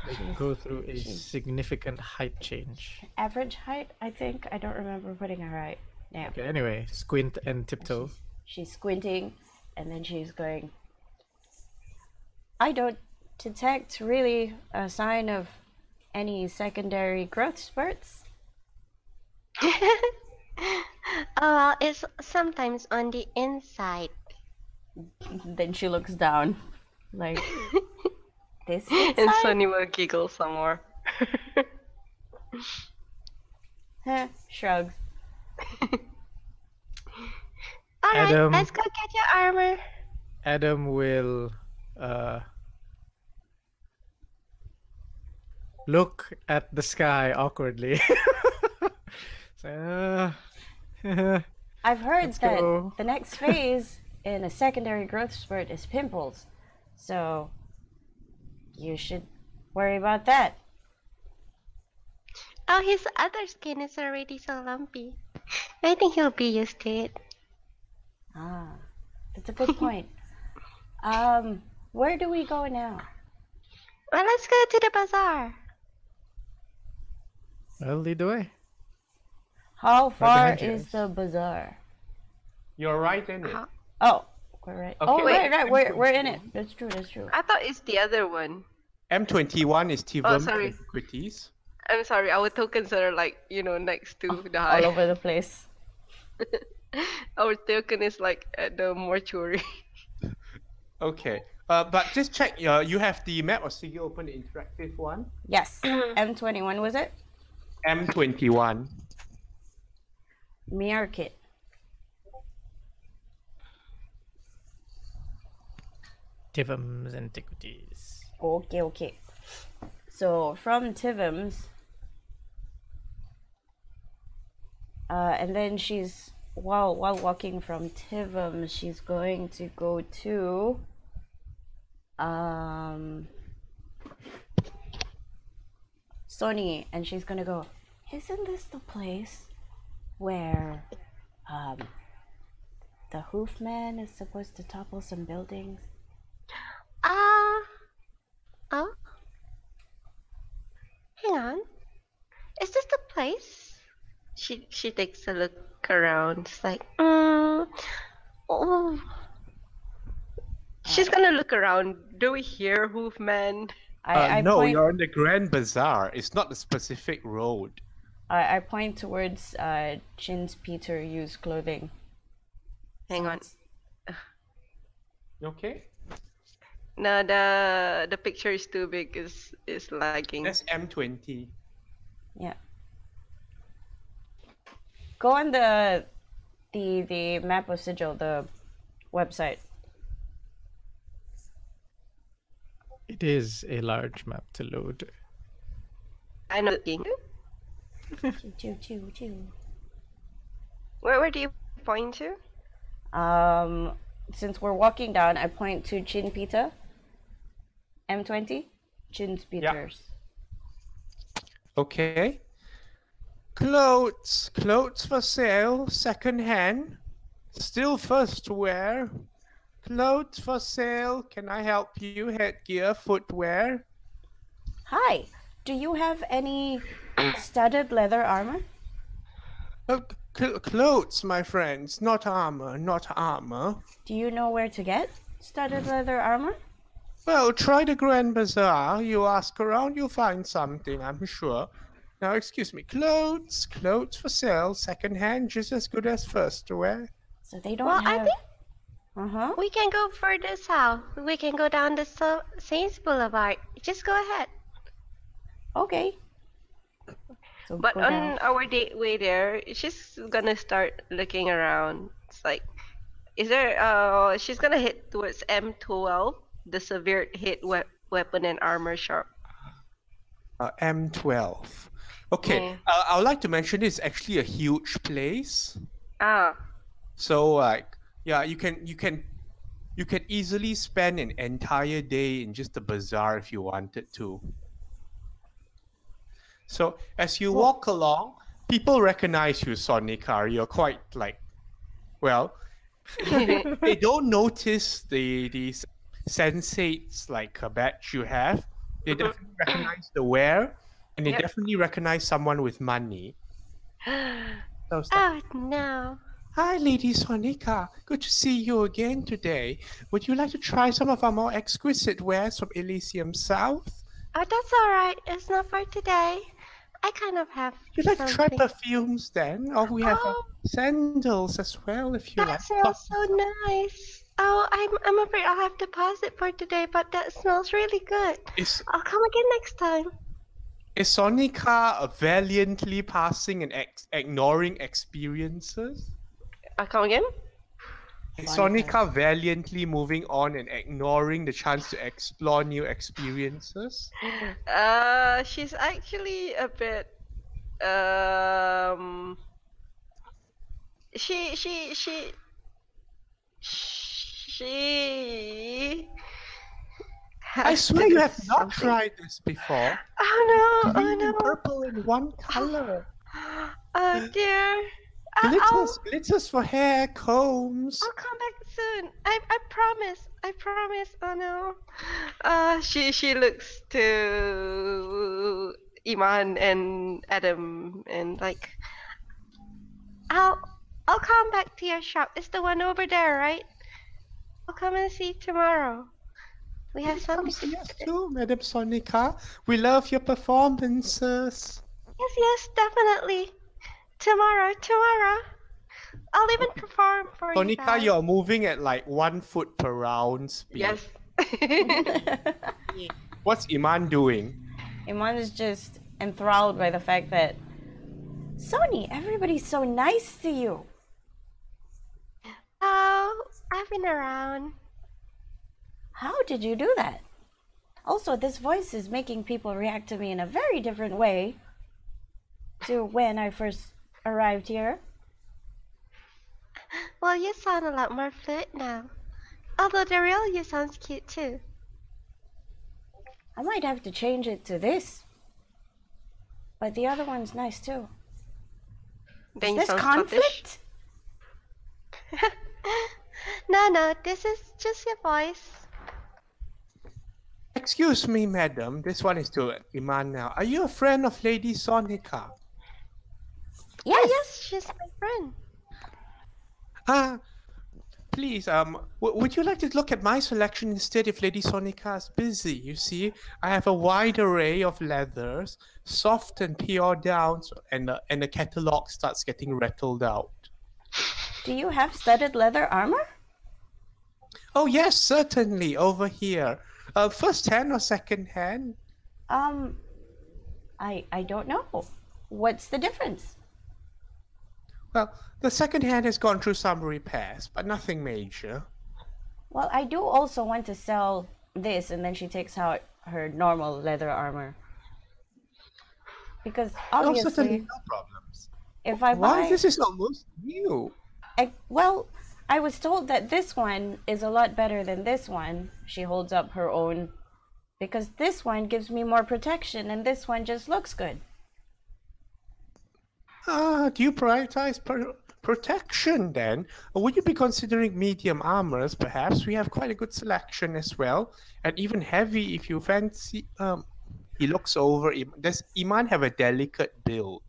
They go through a significant height change. Average height, I think. I don't remember putting her height. Yeah. Okay, anyway, squint and tiptoe. She's squinting, and then she's going. I don't detect really a sign of any secondary growth spurts. Oh, it's sometimes on the inside. Then she looks down, like this. And Inside? Sonny will giggle some more. Shrugs. Alright, Adam. let's go get your armor. Adam will look at the sky awkwardly. So, I've heard Let's that go. the next phase and a secondary growth spurt is pimples. So you should worry about that. Oh, his other skin is already so lumpy. I think he'll be used to it. Ah, that's a good point. Where do we go now? Well, let's go to the bazaar. Well, lead the way. How far behind you is guys. the bazaar? You're right in it. How- Oh, we're right. Oh, Okay. right. We're in it. That's true. I thought it's the other one. M21 is Tivum sorry. Antiquities. I'm sorry, our tokens are like, next to the All hive. over the place. Our token is like at the mortuary. Okay. But just check. You have the map of Sigil open, the interactive one. Yes. M21 was it? M21. Mirror kit. Tivum's Antiquities. Okay. So from Tivum's, and then she's while walking from Tivum, she's going to go to Sony, and she's gonna go. Isn't this the place where the Hoofman is supposed to topple some buildings? Oh? Hang on. Is this the place? She takes a look around. It's like, oh. She's gonna look around. Do we hear Hoofman? I No, point, you're on the Grand Bazaar. It's not the specific road. I point towards Jin's Peter used clothing. Hang on. Okay. No, the picture is too big. Is lagging. That's M20. Yeah. Go on the map of Sigil, the website. It is a large map to load. I know. Looking. Choo. Where do you point to? Since we're walking down, I point to Jin Peter. M20. Jin's Peters. Okay. Clothes for sale, second hand, still first to wear. Clothes for sale, can I help you? Headgear, footwear. Hi. Do you have any studded leather armor? Clothes, my friends, not armor. Do you know where to get studded leather armor? Well, try the Grand Bazaar. You ask around, you'll find something, I'm sure. Now, excuse me, clothes for sale, second hand, just as good as first to wear. So they don't Well, have. I think Uh-huh. we can go further south. We can go down the Saints Boulevard. Just go ahead. Okay. So But go on down. our way there, she's gonna start looking around. It's like, is there? She's gonna hit towards M12, the severe hit weapon and armor shop. M12. Okay, Yeah. I would like to mention it's actually a huge place. Ah, So like, yeah, you can easily spend an entire day in just the bazaar if you wanted to. So as you walk along, people recognize you, Sonica. You're quite like, well, they don't notice the sensates like a badge you have. They definitely recognize the wear, and they Yep. definitely recognize someone with money. So it's like, oh no. hi, Lady Sonica. Good to see you again today. Would you like to try some of our more exquisite wares from Elysium South? Oh, that's all right. It's not for today. I kind of have Would you like to try something. perfumes then? Or we have Oh. sandals as well if you That like. smells so nice. Oh, I'm afraid I'll have to pause it for today, but that smells really good. Is I'll come again next time. Sonica valiantly passing and ignoring experiences? I'll come again? Is Sonica valiantly moving on and ignoring the chance to explore new experiences? She's actually a bit She. I has to swear you do have not something. tried this before. Oh no! Green and Oh purple in one color. no! Oh dear! Glitters for hair, combs. I'll come back soon. I promise. I promise. Oh no. She looks to Iman and Adam and like, I'll come back to your shop. It's the one over there, right? I'll come and see tomorrow. We have Come something to see us do. too, Madam Sonica. We love your performances. Yes, definitely. Tomorrow. I'll even perform for you Sonica, guys. you're moving at like 1 foot per round speed. Yes. What's Iman doing? Iman is just enthralled by the fact that Sony, everybody's so nice to you. Oh, I've been around. How did you do that? Also, this voice is making people react to me in a very different way to when I first arrived here. Well, you sound a lot more fluid now. Although the real you sounds cute too. I might have to change it to this. But the other one's nice too. Then Is you this sound conflict? Scottish. No, this is just your voice. Excuse me, madam. This one is to Iman now. Are you a friend of Lady Sonica? Yes. Yes, she's my friend. Please, would you like to look at my selection instead if Lady Sonica is busy? You see, I have a wide array of leathers, soft and pure downs, and the catalog starts getting rattled out. Do you have studded leather armor? Oh yes, certainly, over here. First hand or second hand? I don't know. What's the difference? Well, the second hand has gone through some repairs, but nothing major. Well, I do also want to sell this, and then she takes out her normal leather armor. Because Oh, certainly, obviously, no problems. if I Why? buy... This is almost new. Well, I was told that this one is a lot better than this one. She holds up her own. Because this one gives me more protection, and this one just looks good. Do you prioritize protection then? Or would you be considering medium armors, perhaps? We have quite a good selection as well. And even heavy if you fancy. He looks over. Does Iman have a delicate build?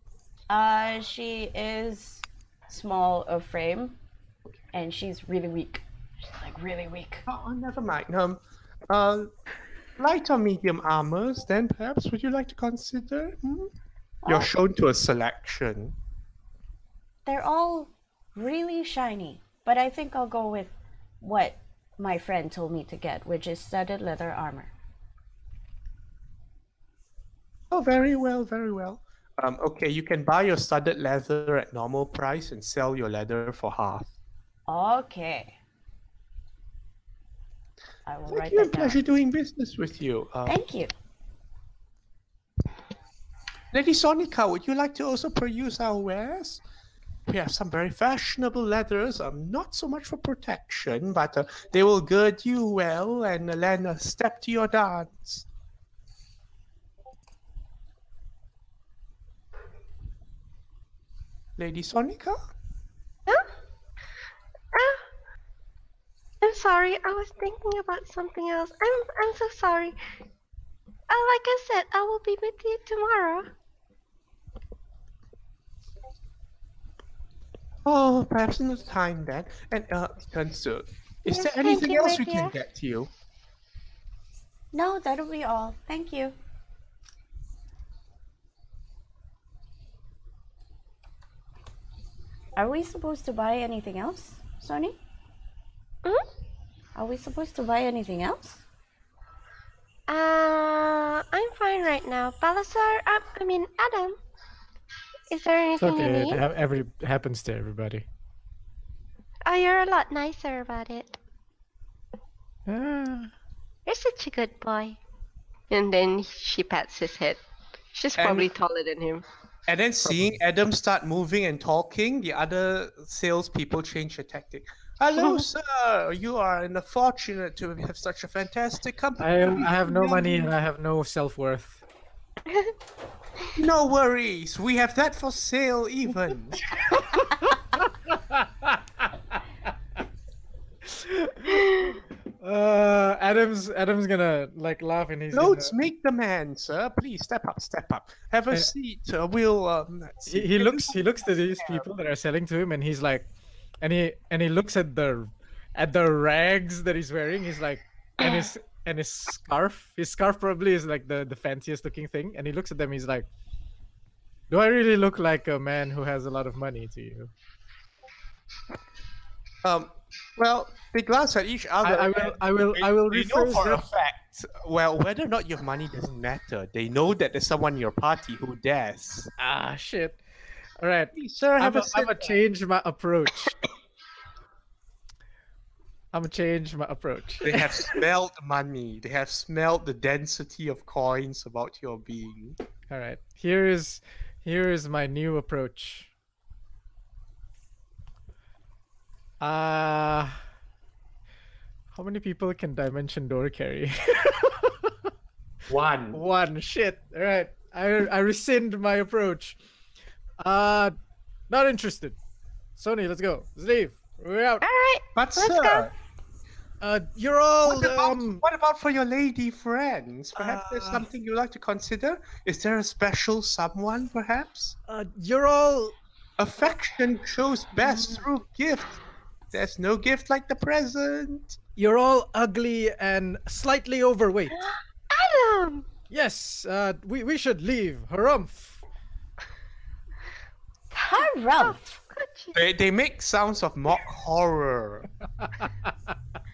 She is small of frame, and she's really weak. She's like really weak. Oh, never mind. Light or medium armors, then perhaps would you like to consider? You're shown to a selection. They're all really shiny, but I think I'll go with what my friend told me to get, which is studded leather armor. Oh, very well, very well. Okay, you can buy your studded leather at normal price and sell your leather for half. Okay. I will Thank write you, that and down. pleasure doing business with you. Thank you. Lady Sonica, would you like to also peruse our wares? We have some very fashionable leathers, not so much for protection, but they will gird you well and lend a step to your dance. Lady Sonica? Huh? I'm sorry. I was thinking about something else. I'm so sorry. Like I said, I will be with you tomorrow. Oh, perhaps another time then. And turns to, is Yes, there thank anything you, else my we can dear. get to you? No, that'll be all. Thank you. Are we supposed to buy anything else, Sony? Are we supposed to buy anything else? I'm fine right now. Bye-lasar, Adam. Is there It's anything you okay. need? It happens to everybody. Oh, you're a lot nicer about it. Ah, You're such a good boy. And then she pats his head. She's And- probably taller than him. And then seeing Adam start moving and talking, the other salespeople change their tactic. Hello, sir. You are fortunate to have such a fantastic company. I have no money and I have no self-worth. No worries. We have that for sale even. Adam's gonna like laugh and he's Notes gonna, make the man, sir. Please step up, step up. Have a seat. We'll let's see. he looks to these people that are selling to him and he's like, and he looks at the rags that he's wearing. He's like, and his scarf. His scarf probably is like the fanciest looking thing. And he looks at them. He's like, do I really look like a man who has a lot of money to you? Well, they glance at each other. I will They know rephrase for a that. fact. Well, whether or not you have money doesn't matter. They know that there's someone in your party who dares. Ah, shit. All right. Please, sir, I'm have a gonna seat. change my approach. I'm gonna change my approach. They have smelled money. They have smelled the density of coins about your being. All right. Here is my new approach. How many people can Dimension Door carry? One. One. Shit. All right. I rescind my approach. Not interested. Sony, let's go. Let's leave. We're out. All right. But Let's sir, You're all what about for your lady friends? Perhaps there's something you'd like to consider? Is there a special someone, perhaps? you're all Affection shows best through gift. There's no gift like the present. you're all ugly and slightly overweight. Adam. Yes, we should leave. Harumph. Harumph. They make sounds of mock horror.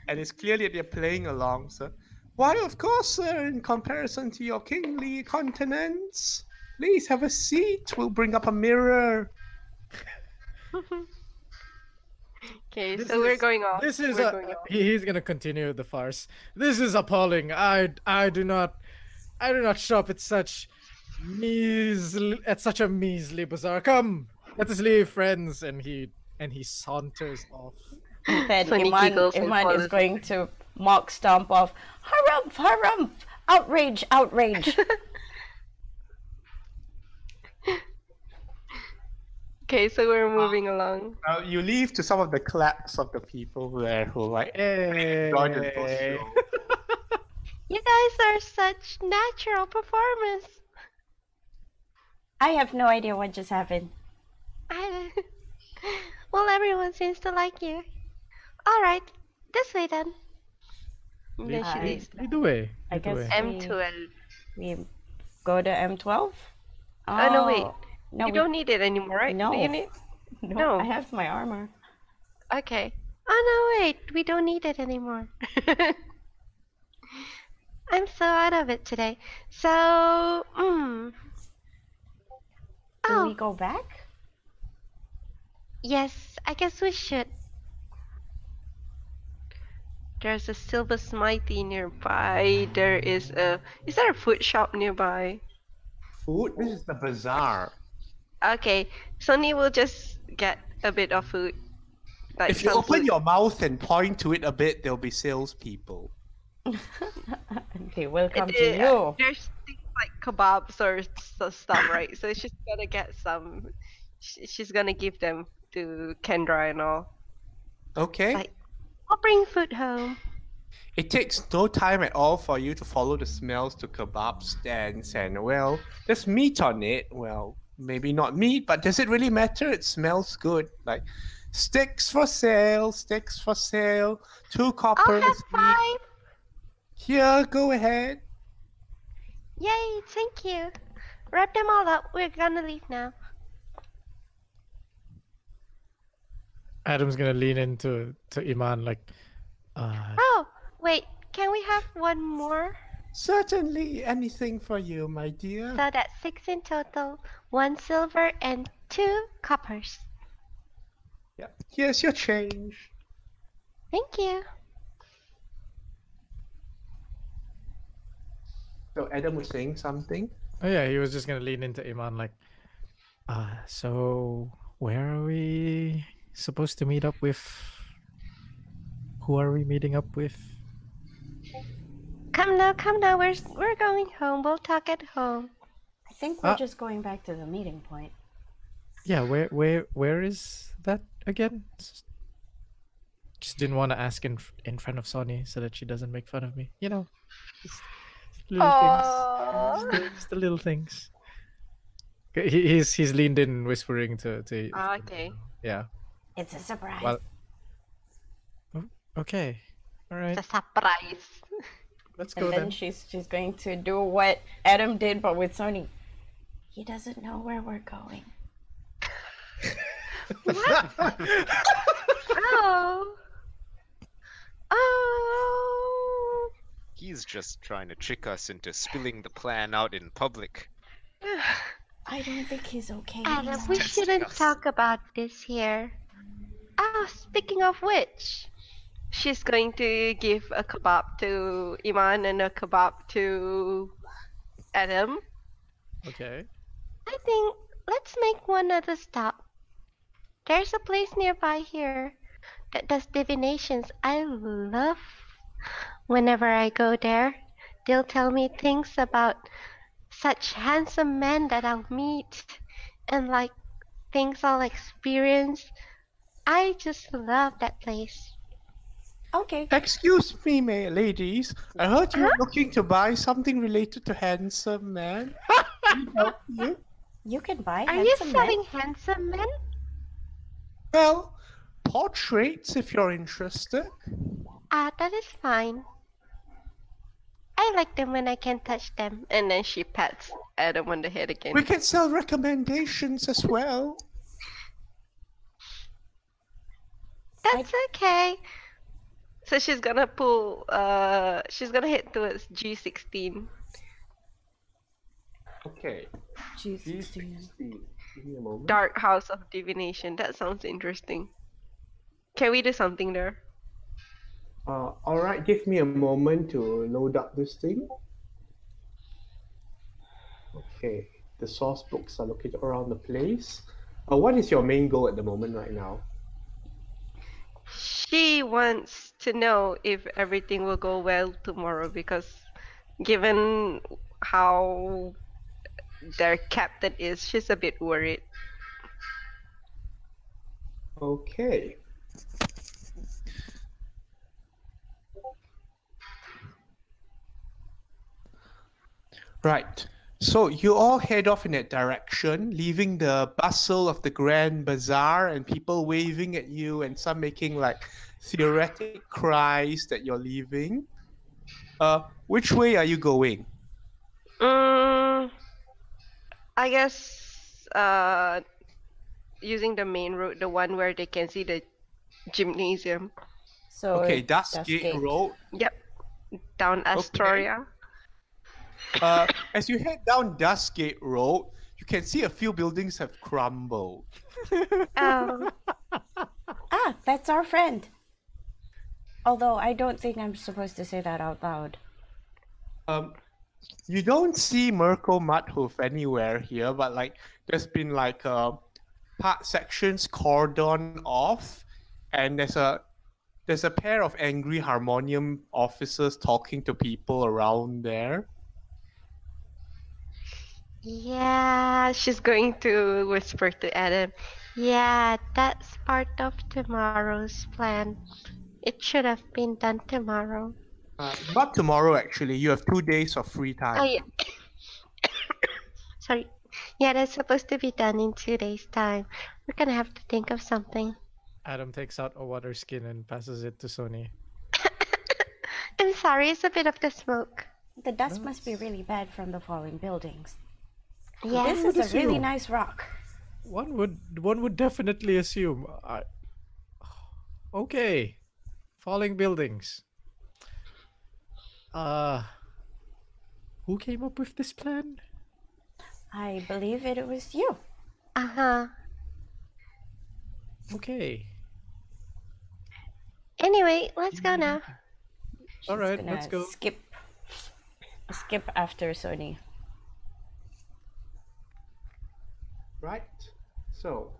And it's clearly that they're playing along, sir. Why, of course, sir, in comparison to your kingly continents. Please have a seat. We'll bring up a mirror. Okay, so we're going off. This is We're going off. he's gonna continue the farce. This is appalling. I do not shop at such a measly bazaar. Come, let us leave, friends. And he saunters off. Then Funny giggles and Iman is follows. going to mock stomp off. Harumph, harumph! Outrage, outrage! Okay, so we're moving along. You leave to some of the claps of the people there who like Hey. enjoy the little show. You guys are such natural performers. I have no idea what just happened. Well, everyone seems to like you. All right, this way then. And then she leaves. Lead the way. I Lead the guess way. M12. we go to M12? Oh, no, wait. No, You don't need it anymore, right? No. Do you need? no, no. I have my armor. Okay. Oh no, wait. We don't need it anymore. I'm so out of it today. So, Do Oh, we go back? yes. I guess we should. There's a silver smithy nearby. There is a. Is there a food shop nearby? Food? This is the bazaar. Okay, Sonny will just get a bit of food. Like If you some open food. your mouth and point to it a bit, there'll be salespeople. Okay, welcome to Uh, you. There's things like kebabs or stuff, right? So she's gonna get some. She's gonna give them to Kendra and all. Okay? Like- I'll bring food home. It takes no time at all for you to follow the smells to kebab stands and, well, there's meat on it. Well, maybe not meat, but does it really matter? It smells good. Like, sticks for sale, 2 I'll coppers. have 5. Here, go ahead. Yay, thank you. Wrap them all up. We're gonna leave now. Adam's gonna lean into Iman like, Oh, wait. Can we have one more? Certainly, anything for you, my dear. So that's 6 in total. 1 silver and 2 coppers. Yeah. Here's your change. Thank you. So Adam was saying something. oh yeah, he was just gonna lean into Iman like, so where are we supposed to meet up with Who are we meeting up with? Come now. We're going home. We'll talk at home. I think we're Ah. just going back to the meeting point. Yeah, where is that again? Just didn't want to ask in front of Sonny so that she doesn't make fun of me. You know, just little Aww. things. Just the little things. He's leaned in, whispering to. Okay. Yeah. It's a surprise. Well. Okay. All right. It's a surprise. Let's and go then then. she's going to do what Adam did, but with Sony. He doesn't know where we're going. Oh. Oh. He's just trying to trick us into spilling the plan out in public. I don't think he's okay. Adam, anymore. we Testing shouldn't us. talk about this here. Oh, speaking of which, she's going to give a kebab to Iman and a kebab to Adam. Okay. I think let's make one other stop. There's a place nearby here that does divinations. I love whenever I go there. They'll tell me things about such handsome men that I'll meet and like things I'll experience. I just love that place. Okay. Excuse me, ladies. I heard you were looking to buy something related to handsome man. Can I help you? You can buy Are you handsome selling men. handsome men? Well, portraits if you're interested. That is fine. I like them when I can touch them. And then she pats Adam on the head again. We can sell recommendations as well. That's okay. So she's gonna pull, she's gonna head towards G16. Okay. Jesus. Give me a moment. Dark House of Divination. That sounds interesting. Can we do something there? Alright, give me a moment to load up this thing. Okay, the source books are located around the place. What is your main goal at the moment right now? She wants to know if everything will go well tomorrow because given how their captain is, she's a bit worried. Okay. Right. So you all head off in that direction, leaving the bustle of the Grand Bazaar and people waving at you and some making like theoretic cries that you're leaving. Which way are you going? I guess using the main road, the one where they can see the gymnasium. So Okay, Dustgate Road. Yep, down Astoria. As you head down Dustgate Road, you can see a few buildings have crumbled. Oh, Ah, that's our friend. Although I don't think I'm supposed to say that out loud. You don't see Mirko Mudhoof anywhere here, but like there's been like part sections cordoned off, and there's a pair of angry harmonium officers talking to people around there. yeah, she's going to whisper to Adam. Yeah, that's part of tomorrow's plan. It should have been done tomorrow. Not tomorrow, actually. You have 2 days of free time. Oh, yeah. Sorry. Yeah, that's supposed to be done in 2 days' time. We're gonna have to think of something. Adam takes out a water skin and passes it to Sony. I'm sorry, it's a bit of the smoke. The dust must be really bad from the falling buildings. Yeah. This would is a really assume. nice rock. One would definitely assume. Okay, falling buildings. Who came up with this plan? I believe it was you. Uh-huh. Okay. Anyway, let's go now. All right, Gonna let's go. Skip after Sony. Right. So,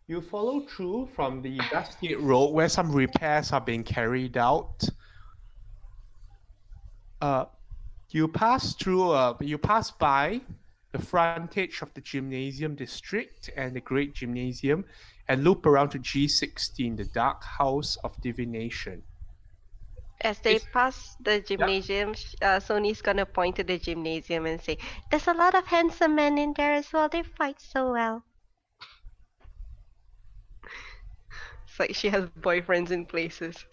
You follow through from the dusty road where some repairs are being carried out. You pass by the frontage of the gymnasium district and the great gymnasium and loop around to G16, the dark house of divination. As they pass the gymnasium, Sony's gonna point to the gymnasium and say, "There's a lot of handsome men in there as well. They fight so well." It's like she has boyfriends in places.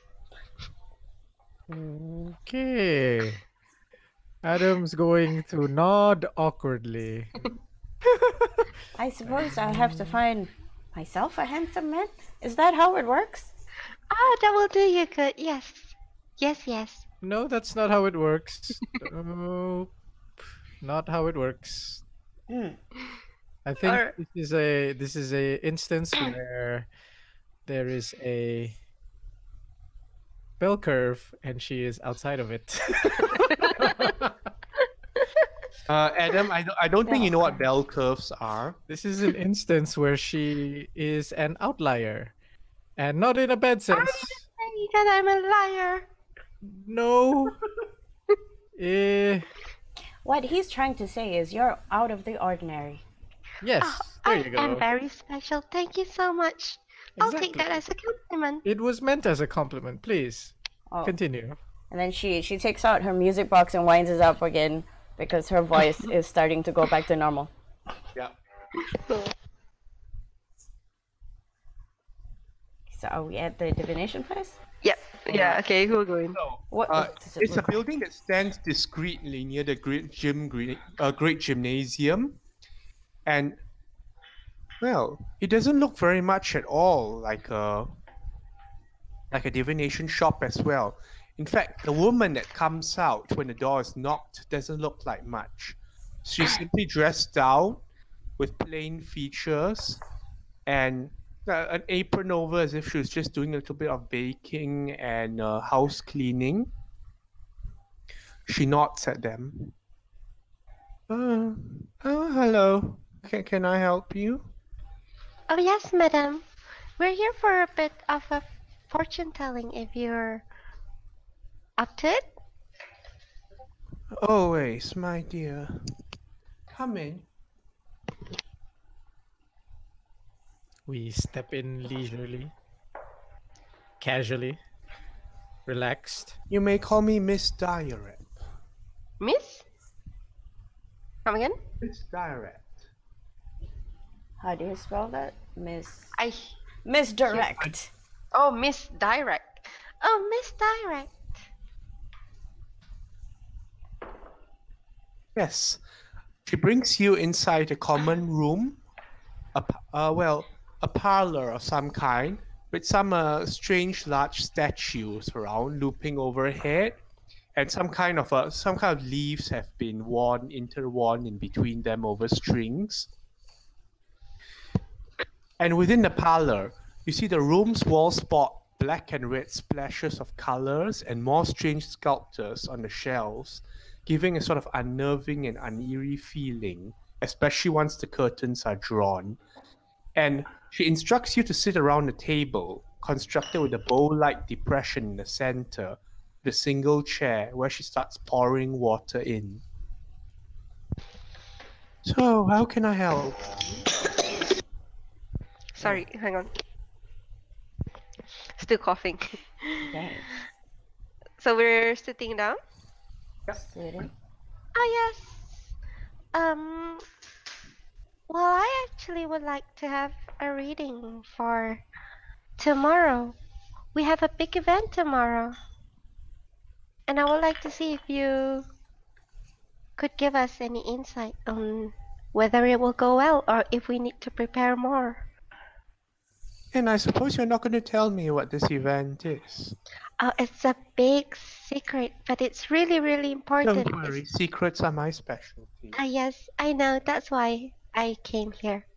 Okay. Adam's going to nod awkwardly. I suppose I have to find myself a handsome man. Is that how it works? Ah, that will do you good. Yes. Yes, yes. No, that's not how it works. Nope. Not how it works. I think Or- this is a instance where there is a bell curve and she is outside of it. Adam, I don't think you know what bell curves are. This is an instance where she is an outlier. And not in a bad sense. Say that I'm a liar. No. What he's trying to say is you're out of the ordinary. Yes. There you I go. am very special. Thank you so much. I'll take that as a compliment. It was meant as a compliment. Please Oh. continue. And then she takes out her music box and winds it up again because her voice is starting to go back to normal. Yeah. So are we at the divination place? Yep. Yeah. Okay. Who are going? So, What does it it's a look like? building that stands discreetly near the great gymnasium, and well, it doesn't look very much at all like a divination shop as well. In fact, the woman that comes out when the door is knocked doesn't look like much. She's simply dressed down with plain features and an apron over as if she was just doing a little bit of baking and house cleaning. She nods at them. Hello. Can I help you? Oh yes, madam. We're here for a bit of a fortune telling. If you're up to it. Always, my dear. Come in. We step in leisurely, casually, relaxed. You may call me Miss Direct. Miss? Come again? Miss Direct. How do you spell that? I. Misdirect. Oh, Miss Direct. Oh, Miss Direct. Yes. She brings you inside a common room, a parlor of some kind, with some strange large statues around looping overhead, and some kind of leaves have been interwoven in between them over strings. And within the parlor, you see the room's walls spot black and red splashes of colors and more strange sculptures on the shelves, giving a sort of unnerving and uneasy feeling, especially once the curtains are drawn. And she instructs you to sit around the table, constructed with a bowl-like depression in the center, the single chair where she starts pouring water in. So, how can I help? Sorry, hang on. Still coughing. Okay. So we're sitting down? Sitting. Oh, yes. Well, I actually would like to have a reading for tomorrow. We have a big event tomorrow. And I would like to see if you could give us any insight on whether it will go well or if we need to prepare more. And I suppose you're not going to tell me what this event is. It's a big secret, but it's really, really important. Don't worry, secrets are my specialty. Yes, I know. That's why I came here.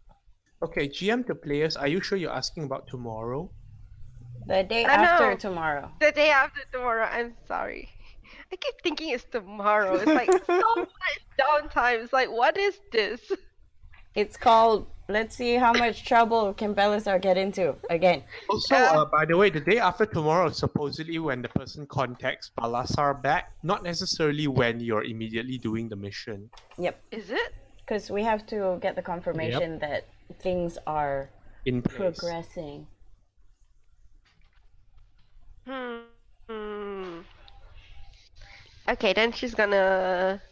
Okay, GM to players, are you sure you're asking about tomorrow? The day I after know. tomorrow. The day after tomorrow. I'm sorry. I keep thinking it's tomorrow. It's like so much downtime. It's like, what is this? It's called Let's see how much trouble can Bye-lasar get into again. Also, by the way, the day after tomorrow is supposedly when the person contacts Bye-lasar back, not necessarily when you're immediately doing the mission. Yep, Is it? because we have to get the confirmation that things are In place. progressing. Okay, then she's gonna.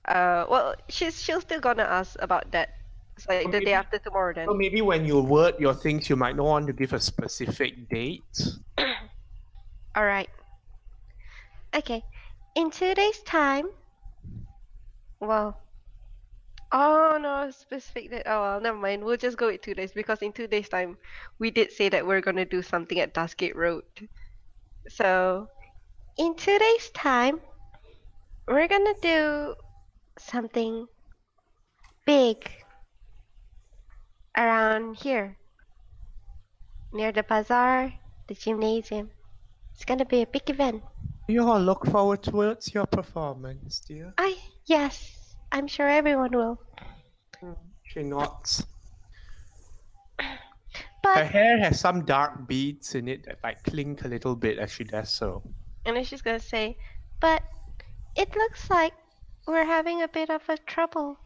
Well, she'll still gonna ask about that. It's like the day after tomorrow then. So maybe when you word your things, you might not want to give a specific date. Alright. Okay. In 2 days' time. Well. Oh no, specific date. Oh well, never mind. We'll just go with 2 days because in 2 days' time, we did say that we're gonna do something at Dustgate Road. So, in 2 days' time, we're gonna do something big around here. Near the bazaar, the gymnasium. It's gonna be a big event. You all look forward towards your performance, dear. Yes, I'm sure everyone will. She nods. Her But hair has some dark beads in it that might clink a little bit as she does so. and then she's gonna say, but it looks like we're having a bit of a trouble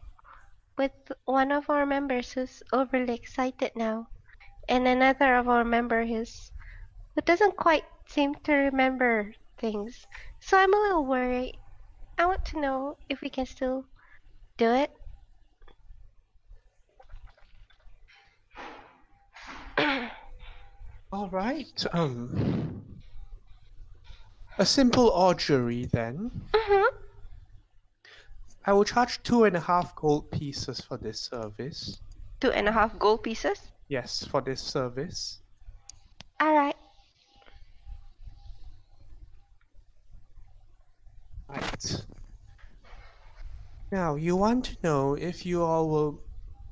with one of our members who's overly excited now, and another of our members who doesn't quite seem to remember things. So I'm a little worried. I want to know if we can still do it. All right. A simple augury then. I will charge 2.5 gold pieces for this service. 2.5 gold pieces. Yes, for this service. Alright. Right. Now, you want to know if you all will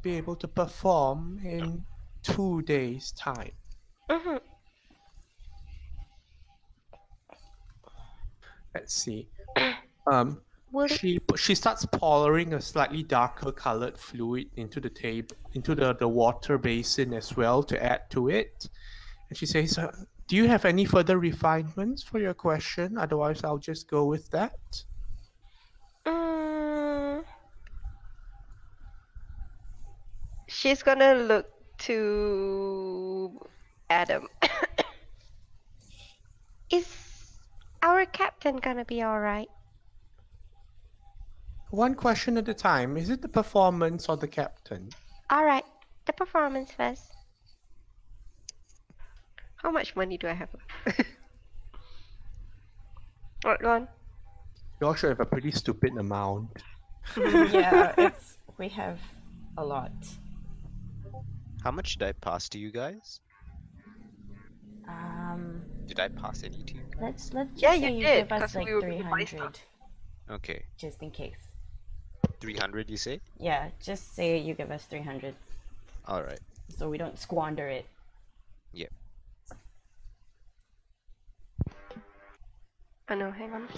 be able to perform in 2 days' time. Let's see. She starts pouring a slightly darker colored fluid into the water basin as well to add to it. And she says, do you have any further refinements for your question? Otherwise, I'll just go with that. She's gonna look to Adam. Is our captain gonna be alright? One question at a time. Is it the performance or the captain? Alright, the performance first. How much money do I have? Alright, go on. You all should have a pretty stupid amount. Yeah, we have a lot. How much did I pass to you guys? Did I pass any to you? Let's just Yeah, say you you did, give us 'cause like we were gonna buy 300, Okay, just in case. 300 you say? Yeah, just say you give us 300, All right. so we don't squander it. Yep. Oh no, hang on.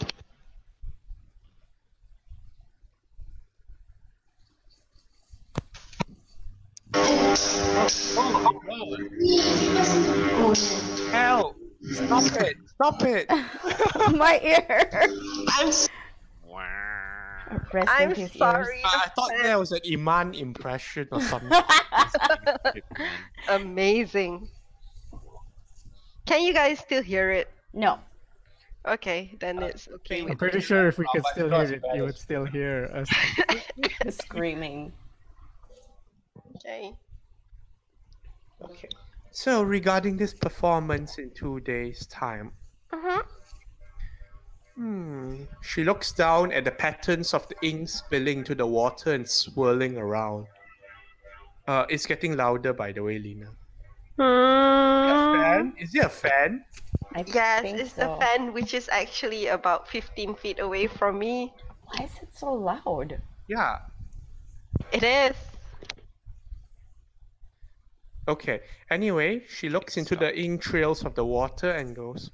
Hell! Stop it! Stop it! My ear! Rest in I'm his sorry. ears. I thought there was an Iman impression or something. Amazing. Can you guys still hear it? No. Okay, then it's okay. I'm With pretty me. sure if we could my still God, hear it, you would still hear us. Screaming. Okay. Okay. So regarding this performance in 2 days' time, she looks down at the patterns of the ink spilling to the water and swirling around. It's getting louder, by the way, Lena. A fan? Is it a fan? I Yes, think it's so. the fan, which is actually about 15 feet away from me. Why is it so loud? Yeah. It is. Okay. Anyway, she looks into the ink trails of the water and goes,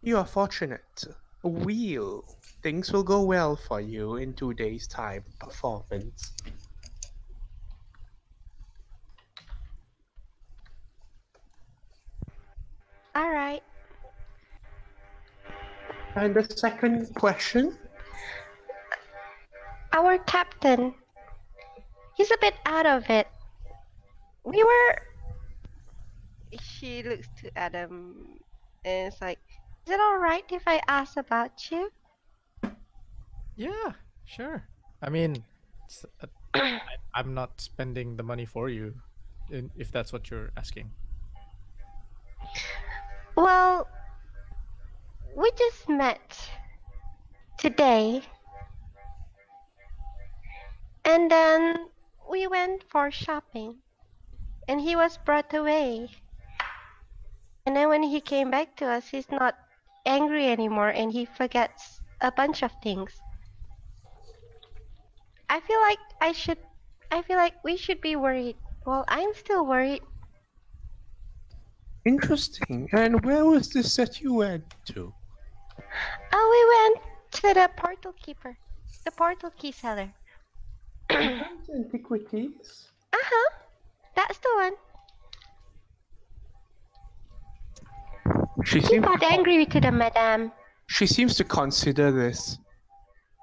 "You are fortunate. Things will go well for you in 2 days' time. Performance." All right. And the second question? Our captain, he's a bit out of it. We were. She looks to Adam and it's like, is it all right if I ask about you? Yeah, sure. I mean, I'm not spending the money for you, if that's what you're asking. Well, we just met today, and then we went for shopping, and he was brought away. And then when he came back to us, he's not angry anymore, and he forgets a bunch of things. I feel like we should be worried. Well, I'm still worried. Interesting. And where was this that you went to? Oh, we went to the portal keeper, the portal key seller. Antiquities. Uh-huh. That's the one. She He seems got angry to the madame. She seems to consider this.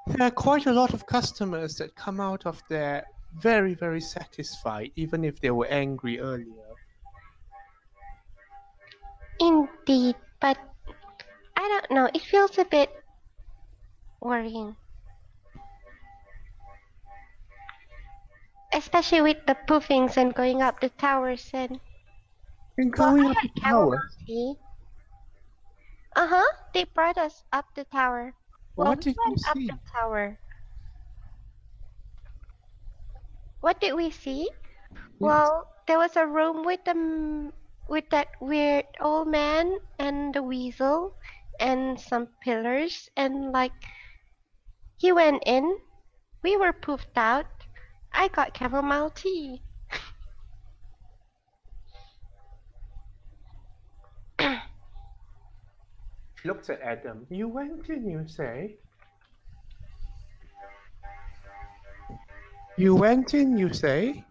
There are quite a lot of customers that come out of there very, very satisfied, even if they were angry earlier. Indeed, but I don't know. It feels a bit worrying. Especially with the poofings and going up the towers and... And going I up had the tower. chamomile tea. Uh-huh. They brought us up the tower. Well, What we did you went up see? the tower. What did we see? Well, there was a room with that weird old man and the weasel and some pillars and like he went in. We were poofed out. I got chamomile tea. She looks at Adam. You went in, you say? You went in, you say?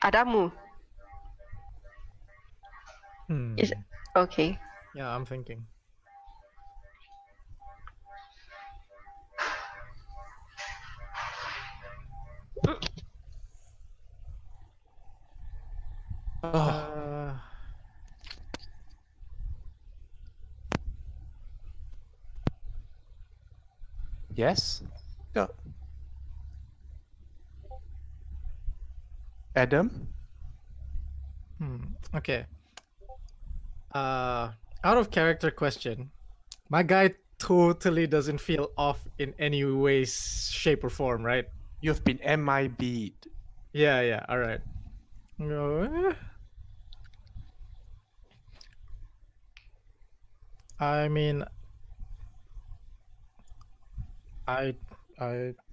Adamu. Is okay. Yeah, I'm thinking. Yes? No. Adam? Okay. Out of character question. My guy totally doesn't feel off in any way, shape, or form, right? You've been MIB'd. Yeah, alright. I mean, I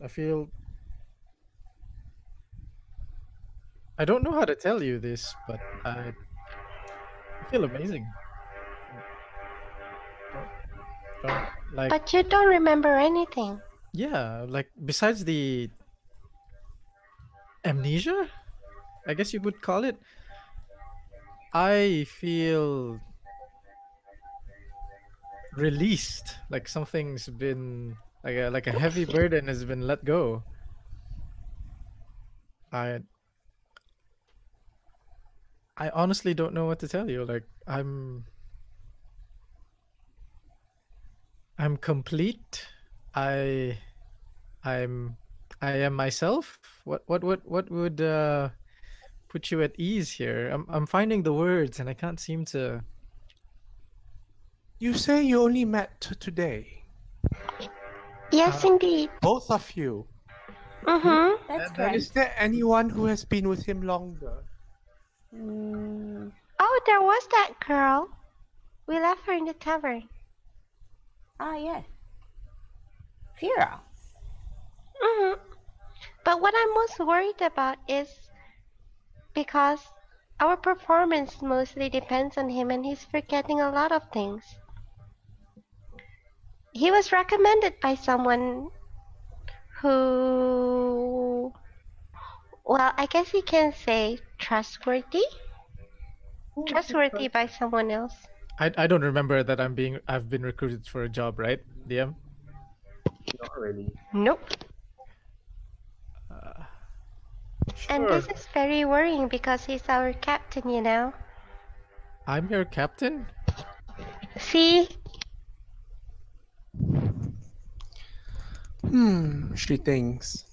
feel... I don't know how to tell you this, but I feel amazing. Like, But you don't remember anything. yeah, like besides the amnesia, I guess you would call it, I feel released, like something's been like a heavy burden has been let go. I honestly don't know what to tell you. Like I'm complete. I am myself. What would put you at ease here? I'm finding the words and I can't seem to... You say you only met today. Yes, indeed. Both of you. Mm-hmm. That's And correct. is there anyone who has been with him longer? Oh, there was that girl. We left her in the tavern. Ah, yes. Fira. Mm-hmm. But what I'm most worried about is because our performance mostly depends on him and he's forgetting a lot of things. He was recommended by someone who, well, I guess you can say trustworthy. Trustworthy by someone else. I don't remember that I've been recruited for a job, right, DM? Not really. Nope. And this Sure. is very worrying because he's our captain, you know. I'm your captain. See? She thinks.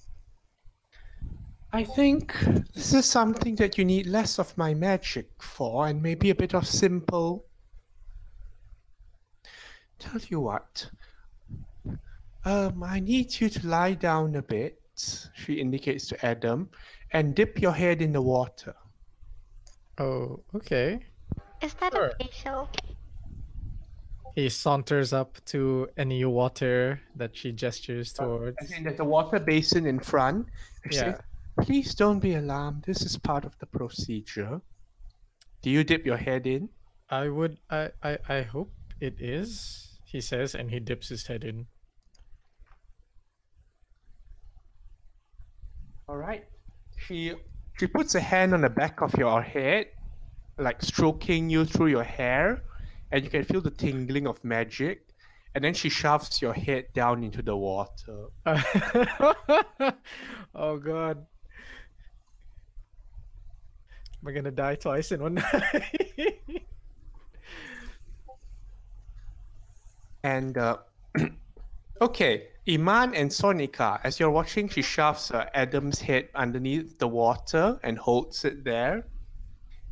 I think this is something that you need less of my magic for and maybe a bit of simple. Tell you what. I need you to lie down a bit, she indicates to Adam, and dip your head in the water. Oh, okay. Is that Sure. a facial? He saunters up to any water that she gestures towards. As in, there's a water basin in front. She says, please don't be alarmed. This is part of the procedure. Do you dip your head in? I hope it is, he says, and he dips his head in. All right. She puts a hand on the back of your head, like stroking you through your hair, and you can feel the tingling of magic. And then she shoves your head down into the water. Oh god. Am I gonna die twice in one night? And okay, Iman and Sonika, as you're watching, she shoves Adam's head underneath the water and holds it there.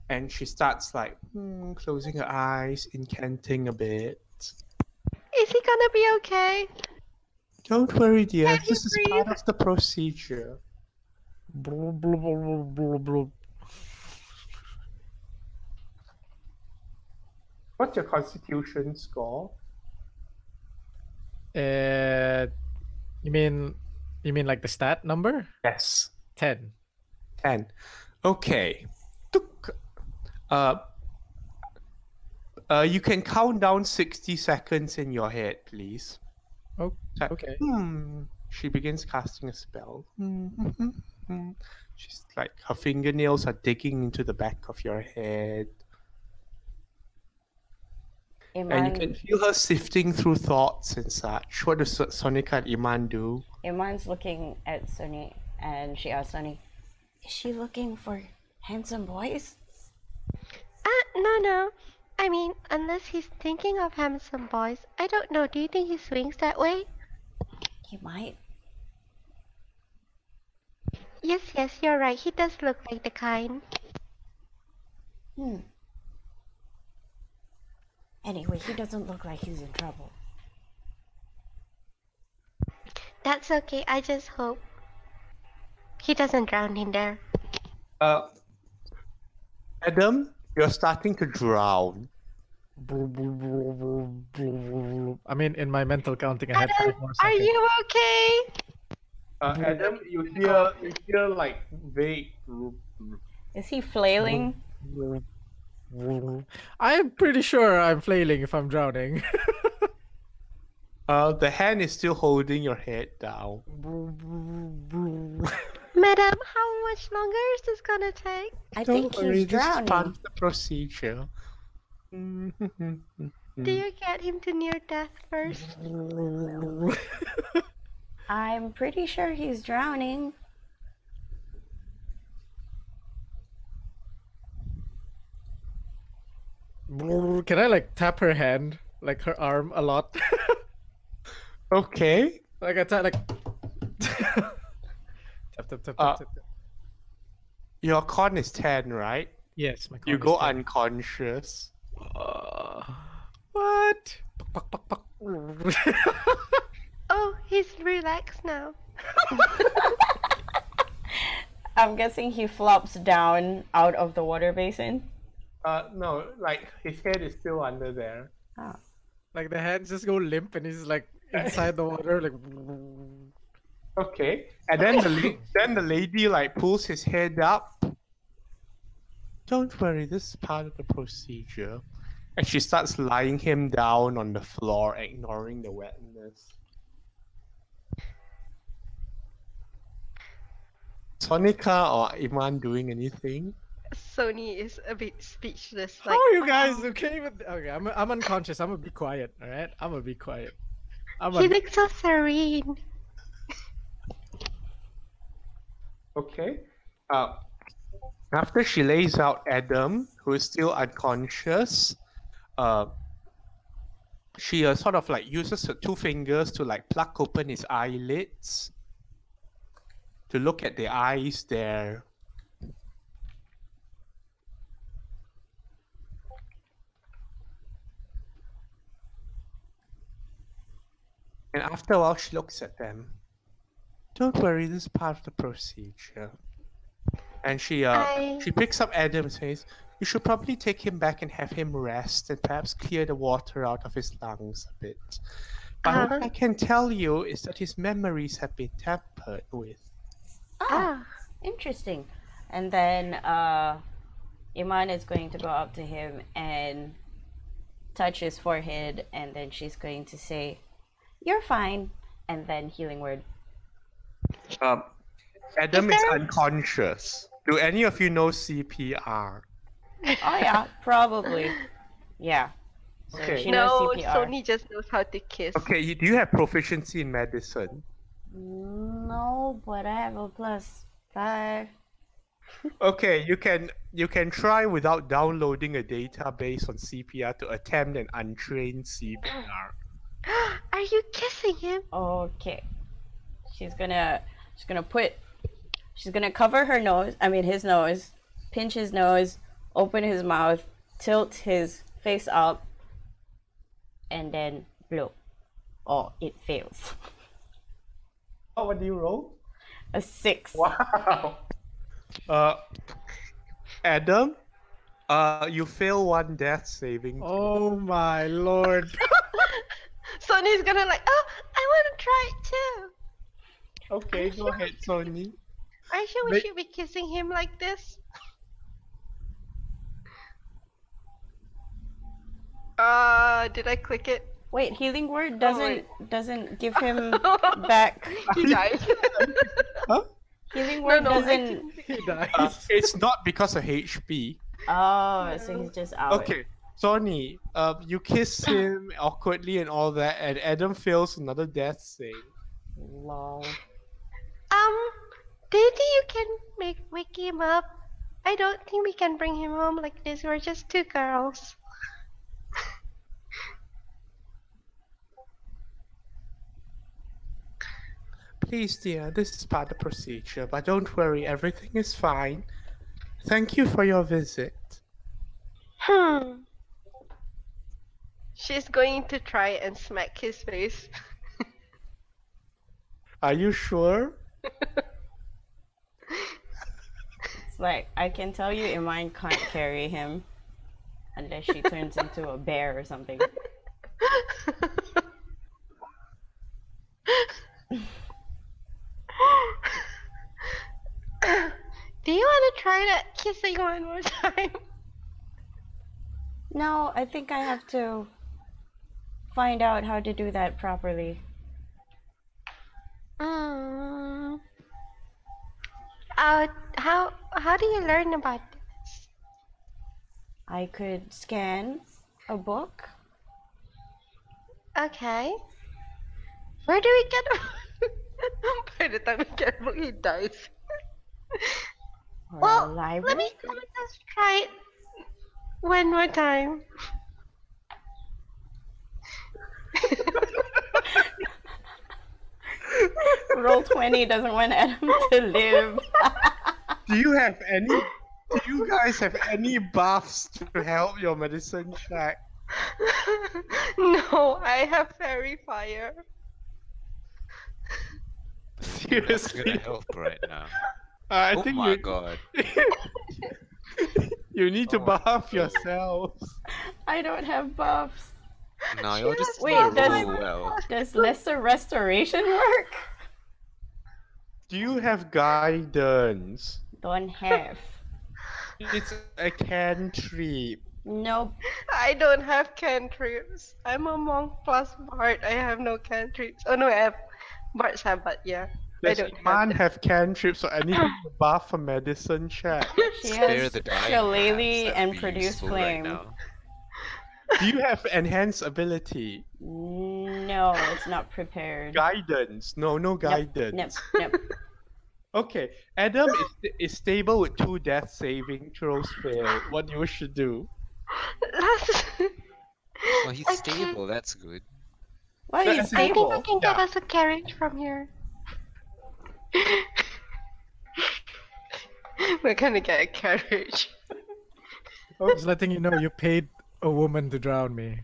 And she starts like closing her eyes, incanting a bit. Is he gonna be okay? Don't worry, dear. Can he This is part breathe? of the procedure. What's your constitution score? You mean like the stat number? Yes. 10. 10. Okay. Tuk. You can count down 60 seconds in your head, please. Oh, So, okay. She begins casting a spell. She's like, her fingernails are digging into the back of your head. And you Iman, can feel her sifting through thoughts and such. What does Sonika and Iman do? Iman's looking at Sunny and she asks Sunny, is she looking for handsome boys? No. I mean, unless he's thinking of handsome boys. I don't know. Do you think he swings that way? He might. Yes, you're right. He does look like the kind. Anyway, he doesn't look like he's in trouble. That's okay. I just hope he doesn't drown in there. Adam, you're starting to drown. I mean, in my mental counting, I had 5 more Are seconds. you okay? Adam, you hear like vague. Is he flailing? I'm pretty sure I'm flailing if I'm drowning. The hand is still holding your head down. Madam, how much longer is this gonna take? I Don't think worry, he's this is part drowning. of the procedure. Do you get him to near death first? I'm pretty sure he's drowning. Can I like tap her hand, like her arm a lot? Okay. Like I tap like tap tap tap tap. Your con is 10, right? Yes, my You con go is 10. unconscious. What? Oh, he's relaxed now. I'm guessing he flops down out of the water basin. No, like his head is still under there. Like the hands just go limp and he's like inside the water, like. Okay, and then the lady like pulls his head up. Don't worry, this is part of the procedure. And she starts lying him down on the floor, ignoring the wetness. Sonika or Iman doing anything? Sony is a bit speechless. How Like, are you guys? You can't even. Okay, I'm unconscious. I'm gonna be quiet. All right, I'm gonna be quiet. he looks so serene. Okay. After she lays out Adam, who is still unconscious, she sort of like uses her two fingers to like pluck open his eyelids to look at the eyes there. And after a while, she looks at them. Don't worry, this is part of the procedure. And she picks up Adam and says, "You should probably take him back and have him rest and perhaps clear the water out of his lungs a bit. But what I can tell you is that his memories have been tampered with." Ah, interesting. And then Iman is going to go up to him and touch his forehead, and then she's going to say, "You're fine," and then healing word. Adam is unconscious. Do any of you know CPR? Oh yeah, probably. Yeah. So Okay. she knows No, CPR. Sony just knows how to kiss. Okay, do you have proficiency in medicine? No, but I have a +5. Okay, you can try without downloading a database on CPR to attempt an untrained CPR. Are you kissing him? Okay. She's gonna cover her nose, his nose, pinch his nose, open his mouth, tilt his face up, and then blow. Oh, it fails. Oh, what do you roll? A 6. Wow. Adam, you fail one death saving. Oh my lord. Sony's gonna like, oh, I want to try it too. Okay, go ahead, Sony. Are you sure we should be kissing him like this? Did I click it? Wait, healing word wait. doesn't give him back. He died. Huh? Healing word I doesn't. He dies. It's not because of HP. Oh, so he's just out. Okay, Sony, you kiss him awkwardly and all that, and Adam fails another death save. Lol. Do you think you can wake him up? I don't think we can bring him home like this. We're just two girls. Please, dear, this is part of the procedure, but don't worry, everything is fine. Thank you for your visit. She's going to try and smack his face. Are you sure? It's like, I can tell you Iman can't carry him unless she turns into a bear or something. Do you want to try that kissing one more time? No, I think I have to find out how to do that properly. How do you learn about this? I could scan a book. Okay. Where do we get By the time we get a book, he dies. Or Well, a let library. me just try it one more time. Roll 20 doesn't want Adam to live. Do you guys have any buffs to help your medicine check? No, I have fairy fire. What's Seriously? gonna help right now? I Oh think my god. you need to Oh my buff God. yourselves. I don't have buffs. No, you're just Wait, not does- roll well. Does lesser restoration work? Do you have guidance? Don't have. It's a cantrip. Nope. I don't have cantrips. I'm a monk plus bard. I have no cantrips. Oh no, I have bards have, but yeah. Does don't Iman have have cantrips or anything to buff for medicine check? She Spare has the dying. shillelagh perhaps, that and would be produce useful flame. Right now. Do you have enhanced ability? No, it's not prepared. Guidance? No, no guidance. Nope. Okay, Adam is stable with 2 death saving throws failed. What do you wish to do? Well, he's I stable. That's good. Well, That- he's I I think I stable. can get Yeah. us a carriage from here. We're gonna get a carriage. Just letting you know, you paid a woman to drown me.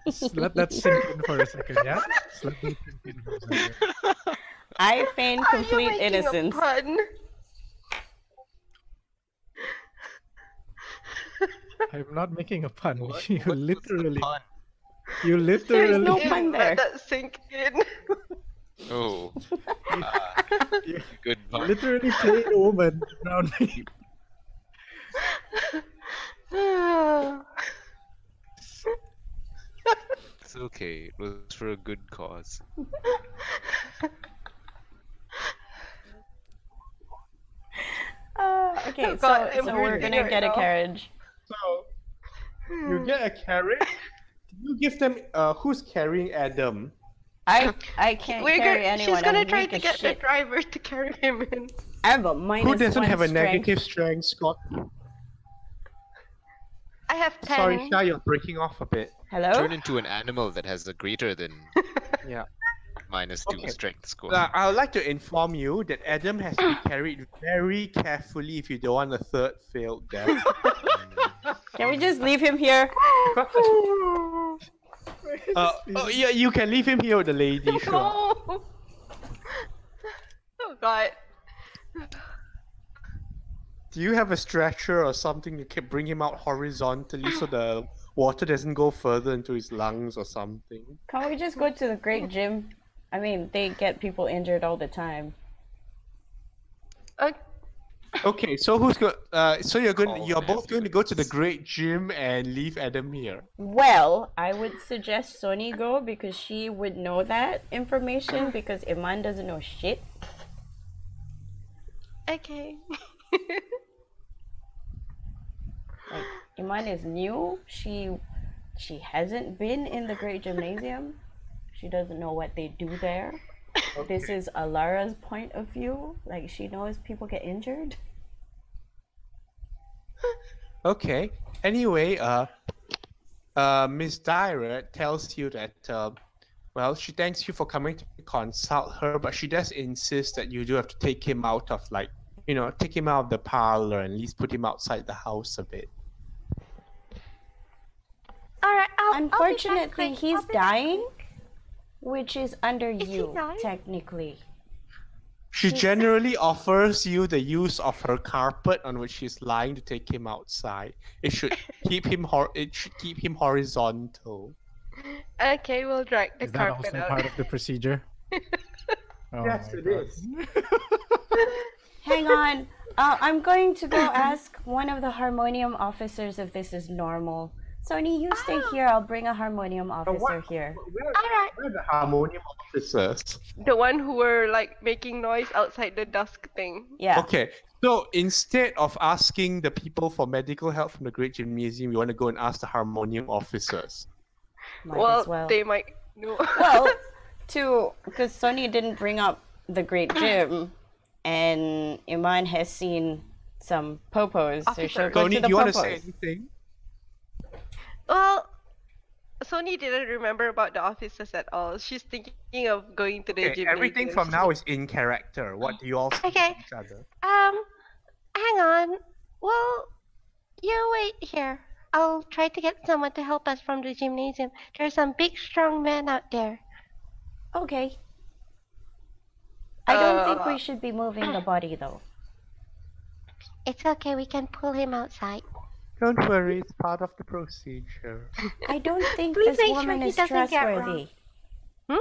Just let that sink in for a second, yeah? Just let that sink in for a second. I feign Are you complete making innocence. a pun? I'm not making a pun. You What's the literally, pun? you There's literally, no pun there. Let that sink in. Oh, you good pun. literally paid a woman to drown me. It's okay. It was for a good cause. Okay, Oh God, I'm so we're breathing gonna right get a now. carriage. So you get a carriage. You give them. Who's carrying Adam? I can't carry anyone. She's gonna I'm try weak to as get the shit. driver to carry him in. I have a minus Who doesn't 1 have a strength. negative strength, Scott? I have 10. Sorry, Shah, you're breaking off a bit. Hello? Turn into an animal that has a greater than Yeah. -2 Okay. strength score. I would like to inform you that Adam has to be carried very carefully if you don't want a 3rd failed death. Can we just leave him here? Oh yeah, you can leave him here with the lady, sure. Oh. Oh God. Do you have a stretcher or something to bring him out horizontally so the water doesn't go further into his lungs or something? Can't we just go to the great gym? I mean, they get people injured all the time. Okay, so who's go? So you're going. Call You're an both going to go to the ambulance. great gym and leave Adam here. Well, I would suggest Sony go because she would know that information because Iman doesn't know shit. Okay. Like, Iman is new. She hasn't been in the great gymnasium. She doesn't know what they do there. This is Alara's point of view. Like, she knows people get injured. Okay. Anyway, Miss Dyer tells you that, well, she thanks you for coming to consult her, but she does insist that you do have to take him out of, like, you know, take him out of the parlor and at least put him outside the house a bit. Alright, I'll be back Unfortunately, quick. he's I'll be back dying, quick. which is under he you, dying? technically. She generally offers you the use of her carpet on which he's lying to take him outside. It should keep him horizontal. Okay, we'll drag the Is that carpet also out. part of the procedure? Oh Yes, my it God. is. Hang on. I'm going to go ask one of the harmonium officers if this is normal. Sony, you stay here. I'll bring a harmonium officer here. Alright. Where are the harmonium officers? The one who were like making noise outside the dusk thing. Yeah. Okay, so instead of asking the people for medical help from the Great Gymnasium, you want to go and ask the harmonium officers. Might Well, as well. they might know. Well, because Sony didn't bring up the great gym, and Iman has seen some popos, so she'll Officer. go Tony, to do the you want to popos. say anything? Well, Sony didn't remember about the officers at all. She's thinking of going to the Okay, gymnasium. everything from now is in character. What do you all say Okay. to each other? Hang on. Well, you wait here. I'll try to get someone to help us from the gymnasium. There's some big, strong men out there. Okay. I don't think Uh, we should be moving the body, though. It's okay. We can pull him outside. Don't worry, it's part of the procedure. I don't think Please this make sure woman he is doesn't get trustworthy. Hmm?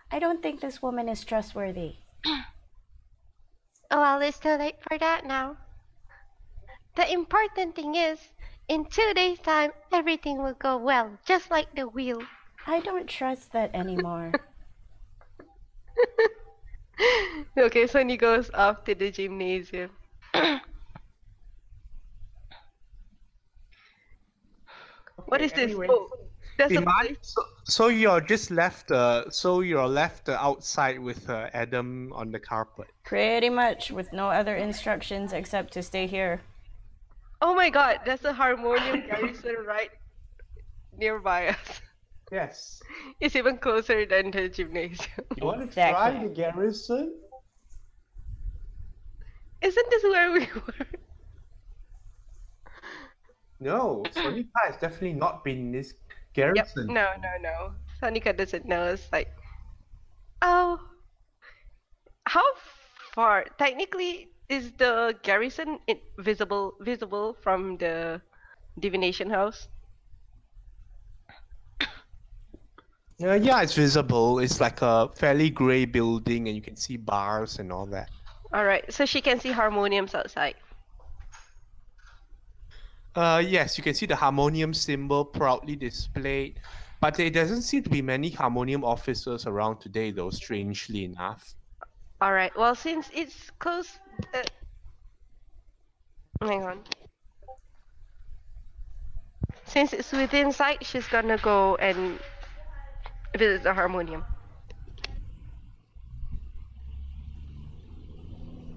I don't think this woman is trustworthy. Oh, well, it's too late for that now. The important thing is, in 2 days' time, everything will go well, just like the wheel. I don't trust that anymore. Okay, Sunny goes off to the gymnasium. What is this? Anyway, Oh, there's a Iman, place. so you're just left. So you're left outside with Adam on the carpet. Pretty much, with no other instructions except to stay here. Oh my god, there's a harmonium garrison right nearby us. Yes. It's even closer than the gymnasium. You want to try Exactly. the garrison? Isn't this where we were? No, Sonika has definitely not been in this Yep. garrison. No. Sonika doesn't know. It's like, oh, how far? Technically, is the garrison visible from the divination house? Yeah, it's visible. It's like a fairly grey building, and you can see bars and all that. All right, so she can see harmoniums outside. Yes, you can see the harmonium symbol proudly displayed, but there doesn't seem to be many harmonium officers around today, though. Strangely enough. All right. Well, since it's close, hang on. Since it's within sight, she's gonna go and visit the harmonium.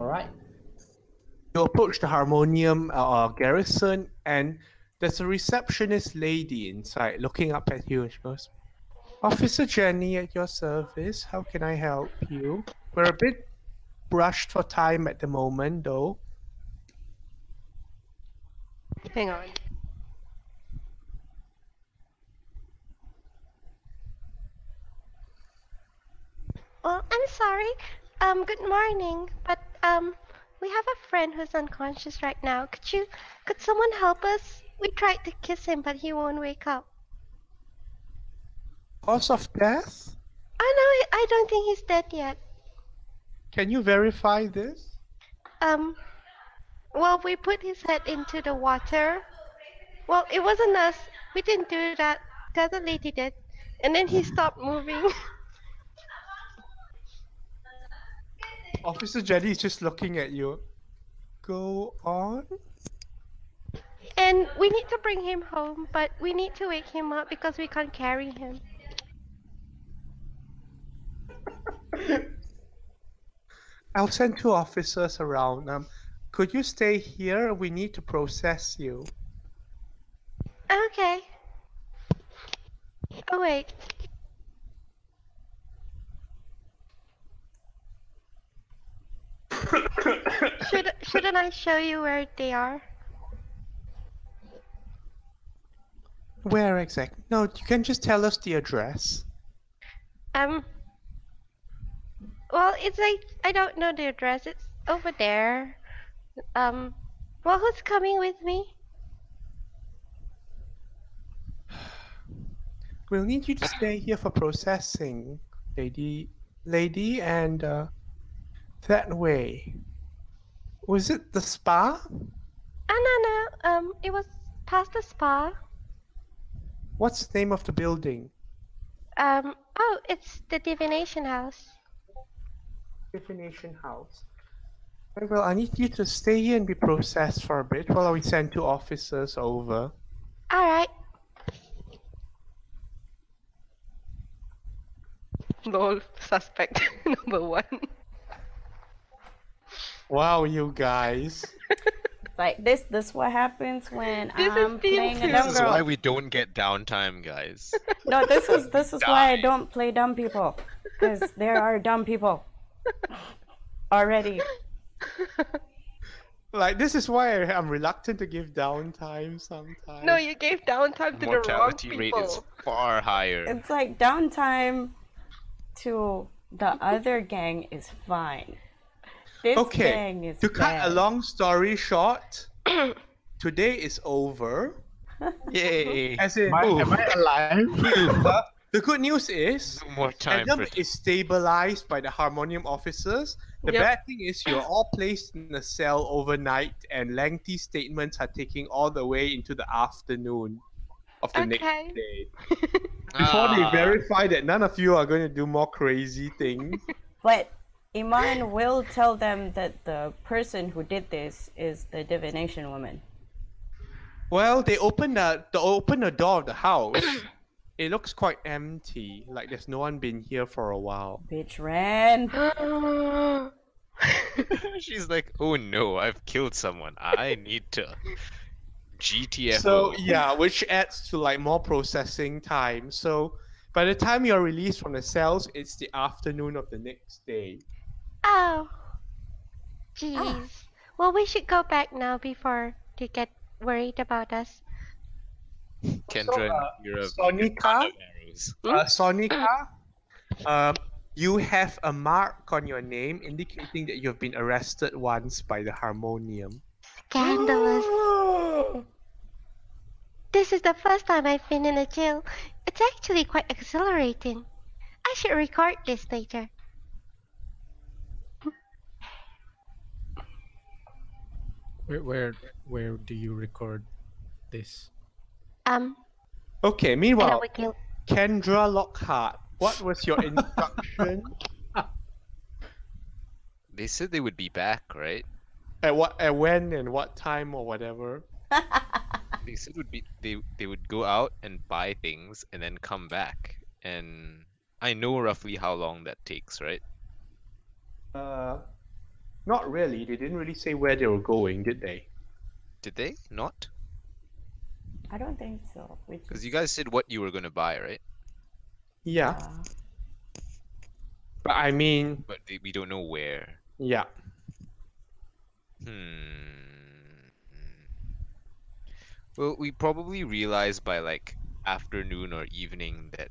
All right. You approach the harmonium garrison, and there's a receptionist lady inside looking up at you, and she goes, "Officer Jenny at your service. How can I help you? We're a bit rushed for time at the moment, though." Hang on. Well, I'm sorry. Good morning. But we have a friend who's unconscious right now. Could someone help us? We tried to kiss him, but he won't wake up. Cause of death? Oh no, I don't think he's dead yet. Can you verify this? Well, we put his head into the water. Well, it wasn't us. We didn't do that. The other lady did. And then he stopped moving. Officer Jenny is just looking at you. Go on. And we need to bring him home, but we need to wake him up because we can't carry him. I'll send 2 officers around. Could you stay here? We need to process you. Okay. Oh wait. Shouldn't I show you where they are? Where exactly? No, you can just tell us the address. Well, it's like, I don't know the address. It's over there. Well, who's coming with me? We'll need you to stay here for processing, lady, and that way. Was it the spa? Oh, no. It was past the spa. What's the name of the building? Oh, it's the divination house. Divination House. Very well, I need you to stay here and be processed for a bit while we send 2 officers over. Alright. Lol, suspect number 1. Wow, you guys. Like this what happens when This is I'm playing a Team dumb This is girl. why we don't get downtime, guys. No, this is why I don't play dumb people. Because there are dumb people. Already. Like, this is why I'm reluctant to give downtime sometimes. No, you gave downtime to the wrong Mortality rate is people. far higher. It's like downtime to the other gang is fine. This Okay, gang is to cut a bad. long story short, today is over. Yay! As in, Am I alive? the good news is, No more time Adam for is stabilized by the harmonium officers. The Yep. bad thing is you're all placed in a cell overnight, and lengthy statements are taking all the way into the afternoon of the Okay. next day. Before they verify that none of you are going to do more crazy things. But Iman will tell them that the person who did this is the divination woman. Well, they opened the door of the house. It looks quite empty, like there's no one been here for a while. Bitch ran. She's like, oh no, I've killed someone. I need to GTFO. So yeah, which adds to like more processing time. So by the time you're released from the cells, it's the afternoon of the next day. Oh. Jeez. Well, we should go back now before they get worried about us. Kendra, you're a Sonika, arrows. Sonika, you have a mark on your name indicating that you've been arrested once by the Harmonium. Scandalous. This is the first time I've been in a jail. It's actually quite exhilarating. I should record this later. Where do you record this? Okay, And meanwhile, we kill. Kendra Lockhart, what was your instruction? They said they would be back, right? At when and what time or whatever? They said they would go out and buy things and then come back. And I know roughly how long that takes, right? Not really. They didn't really say where they were going, did they? Did they? Not? I don't think so. Because you guys said what you were gonna buy, right? Yeah. But I mean, But we don't know where. yeah. Well, we probably realize by like afternoon or evening that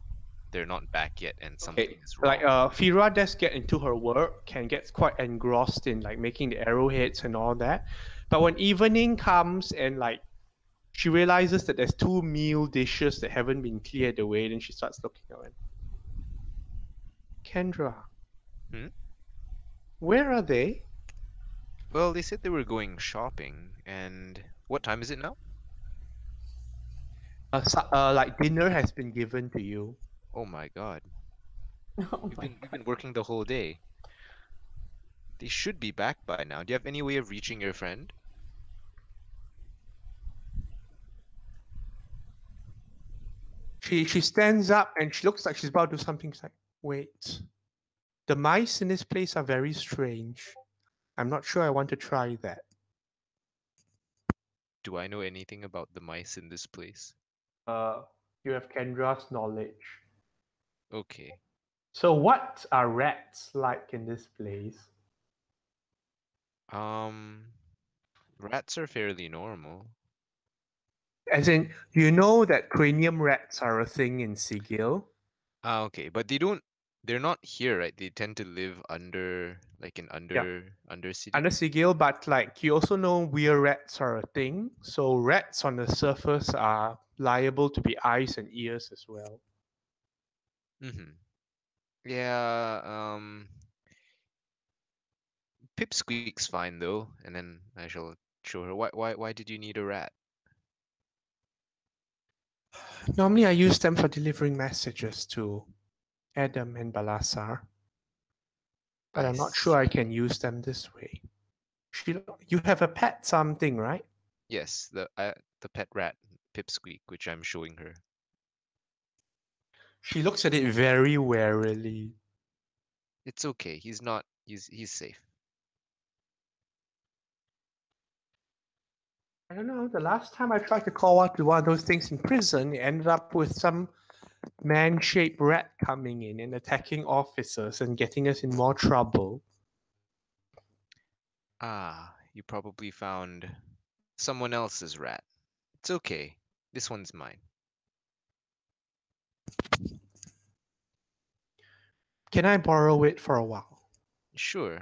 they're not back yet and something Okay. is wrong. Like Fira does get into her work, can get quite engrossed in like making the arrowheads and all that. But when evening comes and like she realizes that there's 2 meal dishes that haven't been cleared away, then she starts looking around. Kendra. Where are they? Well, they said they were going shopping, and what time is it now? Like dinner has been given to you. Oh my god. Oh You've my been working the whole day. They should be back by now. Do you have any way of reaching your friend? She stands up and she looks like she's about to do something. She's like, wait. The mice in this place are very strange. I'm not sure I want to try that. Do I know anything about the mice in this place? You have Kendra's knowledge. Okay. So what are rats like in this place? Rats are fairly normal. As in, you know that cranium rats are a thing in Sigil? Ah, okay. But they're not here, right? They tend to live under, like in undercity. Under Sigil, but like you also know weird rats are a thing. So rats on the surface are liable to be eyes and ears as well. Yeah, Pipsqueak's fine though, and then I shall show her. Why did you need a rat? Normally I use them for delivering messages to Adam and Bye-lasar. But I'm not sure I can use them this way. You have a pet something, right? Yes, the pet rat, Pipsqueak, which I'm showing her. She looks at it very warily. It's okay. He's not. He's safe. I don't know. The last time I tried to call out to one of those things in prison, it ended up with some man-shaped rat coming in and attacking officers and getting us in more trouble. Ah, you probably found someone else's rat. It's okay. This one's mine. Can I borrow it for a while? Sure.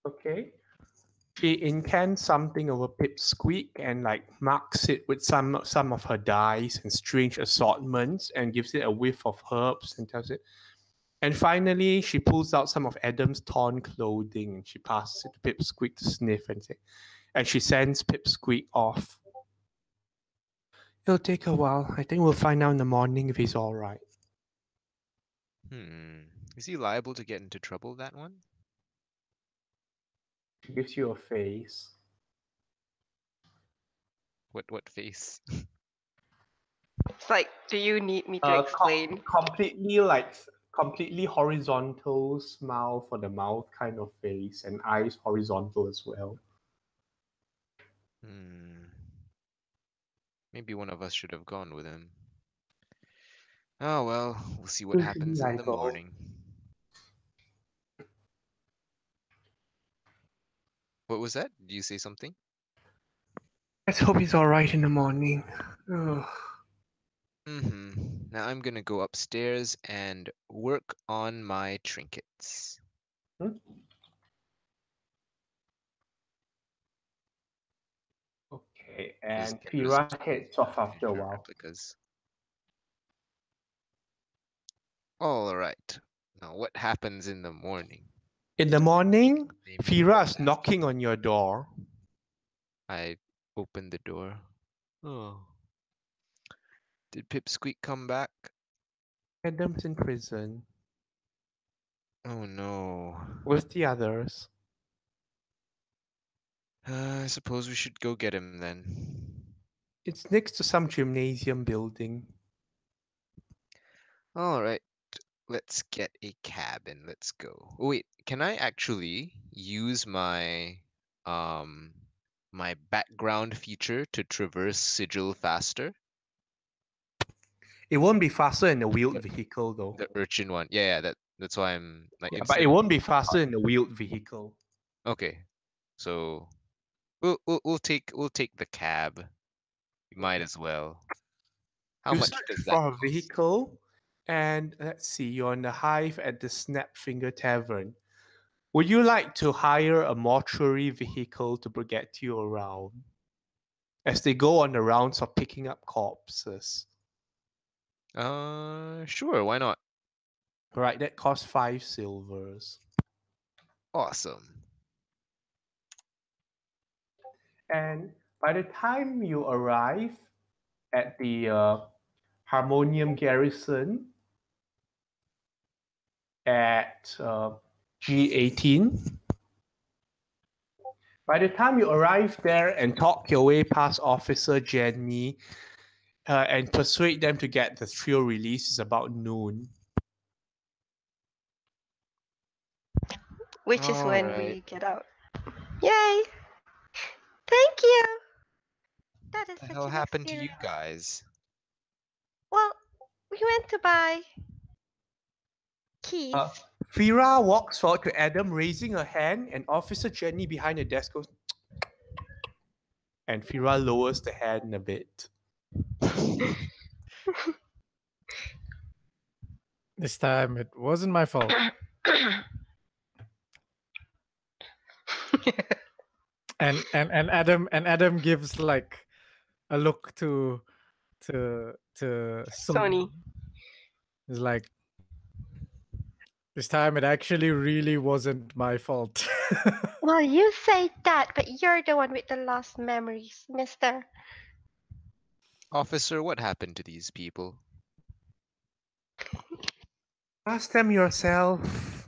Okay. She incants something over Pipsqueak and like marks it with some of her dyes and strange assortments and gives it a whiff of herbs and tells it. And finally, she pulls out some of Adam's torn clothing and she passes it to Pipsqueak to sniff and she sends Pipsqueak off. It'll take a while. I think we'll find out in the morning if he's all right. Is he liable to get into trouble, that one? Gives you a face. What face? It's like, do you need me to explain? Completely horizontal smile for the mouth kind of face, and eyes horizontal as well. Maybe one of us should have gone with him. Oh well, we'll see what Usually happens in I the go. morning. What was that? Did you say something? Let's hope he's alright in the morning. Ugh. Now I'm gonna go upstairs and work on my trinkets. Okay, These and pillars Fira are supposed heads to off be after a visual while. replicas. All right. Now what happens in the morning? In the morning, They make Fira's that. knocking on your door. I open the door. Oh. Did Pipsqueak come back? Adam's in prison Oh no. with the others. I suppose we should go get him then. It's next to some gymnasium building. All right. Let's get a cab and let's go. Oh, wait, can I actually use my my background feature to traverse Sigil faster? It won't be faster in a wheeled vehicle though. The urchin one. Yeah, that's why I'm like Yeah, but instead it of- won't be faster in a wheeled vehicle. Okay. So we'll take the cab. We might as well. How You much search does that for a cost? vehicle, and let's see, you're on the Hive at the Snapfinger Tavern. Would you like to hire a mortuary vehicle to get you around as they go on the rounds of picking up corpses? Sure, why not? Right, that costs 5 silvers. Awesome. And by the time you arrive at the Harmonium Garrison at G18, by the time you arrive there and talk your way past Officer Jenny and persuade them to get the trio released, is about noon. Which is when we Alright. get out. Yay! Thank you! That is What the such hell an happened to you experience. guys? Well, we went to buy keys. Fira walks forward to Adam, raising her hand, and Officer Jenny behind the desk goes, and Fira lowers the hand a bit. This time it wasn't my fault. and Adam gives like a look to Sony. It's like, this time it actually really wasn't my fault. Well, you say that, but you're the one with the lost memories, mister. Officer, what happened to these people? Ask them yourself.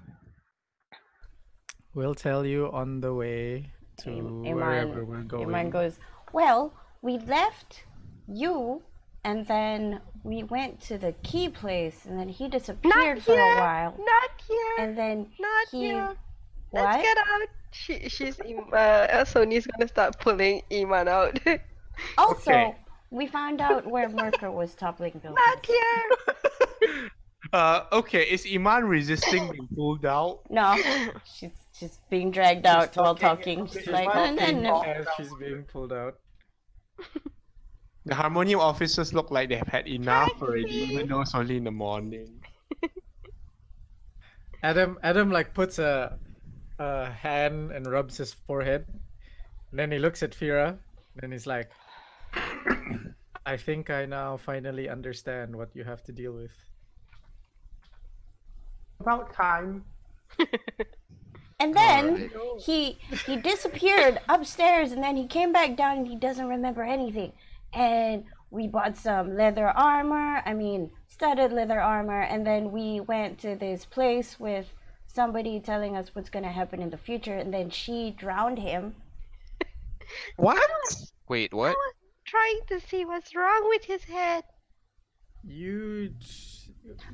We'll tell you on the way to wherever we're going. Iman goes, well, we left you, and then we went to the key place, and then he disappeared for a while. Not here. And then Not he... here. What? Let's get out. She's Sony's gonna start pulling Iman out. Also, Okay. we found out where Merker was toppling buildings. Not here. Okay, is Iman resisting being pulled out? No, she's being dragged out while talking. She's like, no, no, no. As she's being pulled out. The Harmonium officers look like they've had enough already, even though it's only in the morning. Adam like puts a hand and rubs his forehead. And then he looks at Fira. And he's like, I think I now finally understand what you have to deal with. About time. And then he disappeared upstairs, and then he came back down, and he doesn't remember anything. And we bought some leather armor. I mean, studded leather armor, and then we went to this place with somebody telling us what's gonna happen in the future, and then she drowned him. What? Wait, I what? was trying to see what's wrong with his head. You.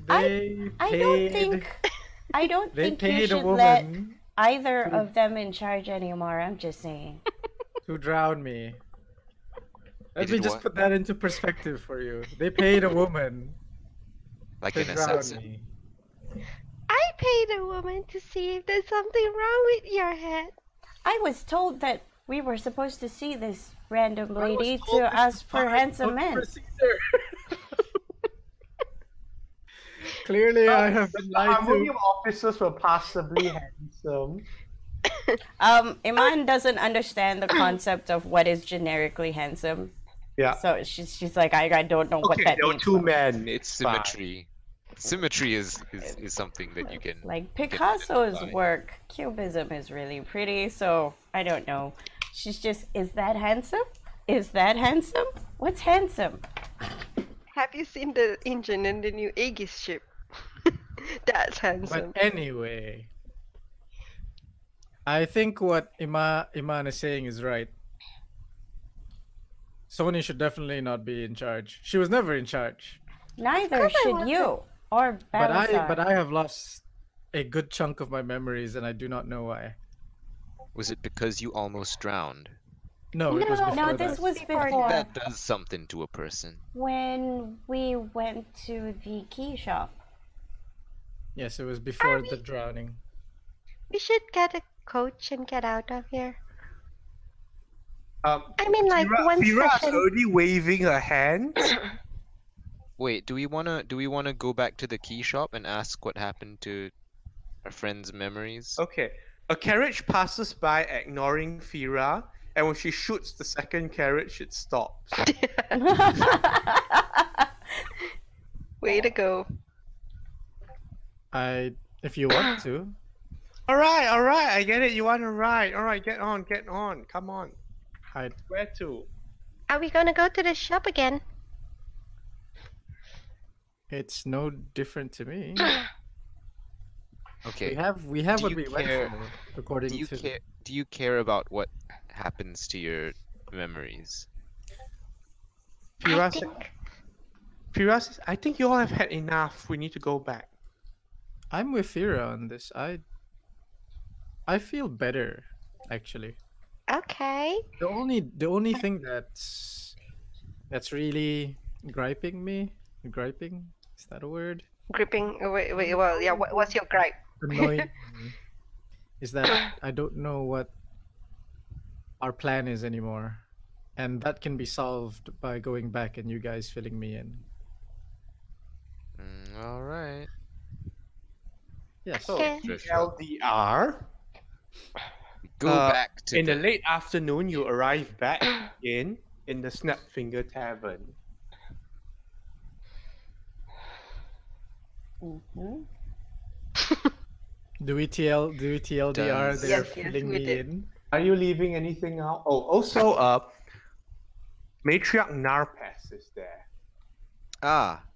I They I paid. don't think They you paid a should let woman either to- of them in charge anymore. I'm just saying. to drown me. Let They me did just what? put that into perspective for you. They paid a woman Like to an drown assassin? me. I paid a woman to see if there's something wrong with your head. I was told that we were supposed to see this random I was lady told to this ask is for part handsome of men. procedure. Clearly, I have been The lied harmony to. of officers were passably handsome. Iman doesn't understand the concept of what is generically handsome. Yeah. So she's like, I don't know what Okay, that there were means. two men. It's fine. Symmetry. Symmetry is something that you can. Like can Picasso's identify. work, Cubism is really pretty, so I don't know. She's just, is that handsome? Is that handsome? What's handsome? Have you seen the engine in the new Aegis ship? That's handsome. But anyway, I think what Iman is saying is right. Sony should definitely not be in charge. She was never in charge. Neither course I should wasn't. you or Bye-lasar. But I have lost a good chunk of my memories, and I do not know why. Was it because you almost drowned? No, it was No, before No, this that. was Before before That does something to a person. when we went to the key shop. Yes, it was before the drowning. We should get a coach and get out of here. I mean, like, one Fira's session- already waving her hand. Wait, do we wanna go back to the key shop and ask what happened to our friend's memories? Okay. A carriage passes by ignoring Fira, and when she shoots the second carriage, it stops. Way to go. If you want to, Alright, I get it. You want to ride. Alright, get on. Come on. Where to? Are we gonna go to the shop again? it's no different to me. Okay. We have Do what you we went care- for, according Do you to. care? Do you care about what happens to your memories? Fira I said- think Fira says, I think you all have had enough. We need to go back. I'm with Fira on this. I feel better, actually. okay. The only thing that's really griping me, griping, is that a word? Gripping. Wait. Well, yeah. What's your gripe? Annoying me is that I don't know what our plan is anymore, and that can be solved by going back and you guys filling me in. All right. Yes. So, Okay. Sure, sure. LDR. Go back to In the late afternoon, you arrive back in the Snapfinger Tavern. Mhm. Do we TLDR? Does- They're Yes, filling we me did. in. Are you leaving anything out? Oh, also, Matriarch Narpes is there.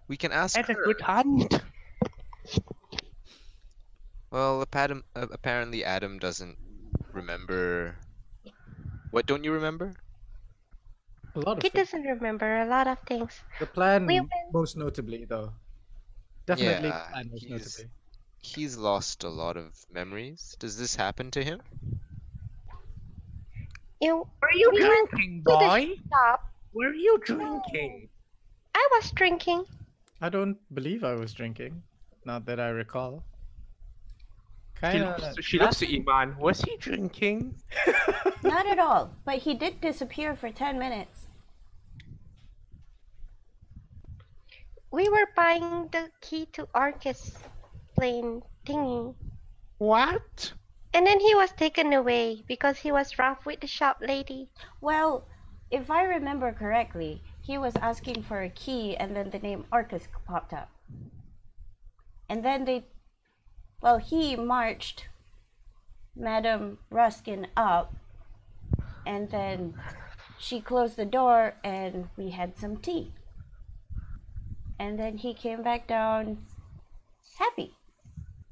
We can ask Had a her. good hunt. Well, apparently Adam doesn't remember. What don't you remember? A lot of He things. doesn't remember a lot of things. The plan, We went- most notably, though. Definitely, Yeah, the plan, most he's- notably. He's lost a lot of memories. Does this happen to him? Were you We went drinking, to the boy? shop. Were you drinking? I was drinking. I don't believe I was drinking. Not that I recall. She Kinda. looks at Iman. Was he drinking? Not at all. But he did disappear for 10 minutes. We were buying the key to Arcus plane thingy. What? And then he was taken away because he was rough with the shop lady. Well, if I remember correctly, he was asking for a key and then the name Arcus popped up. And then he marched Madame Ruskin up and then she closed the door and we had some tea. And then he came back down happy.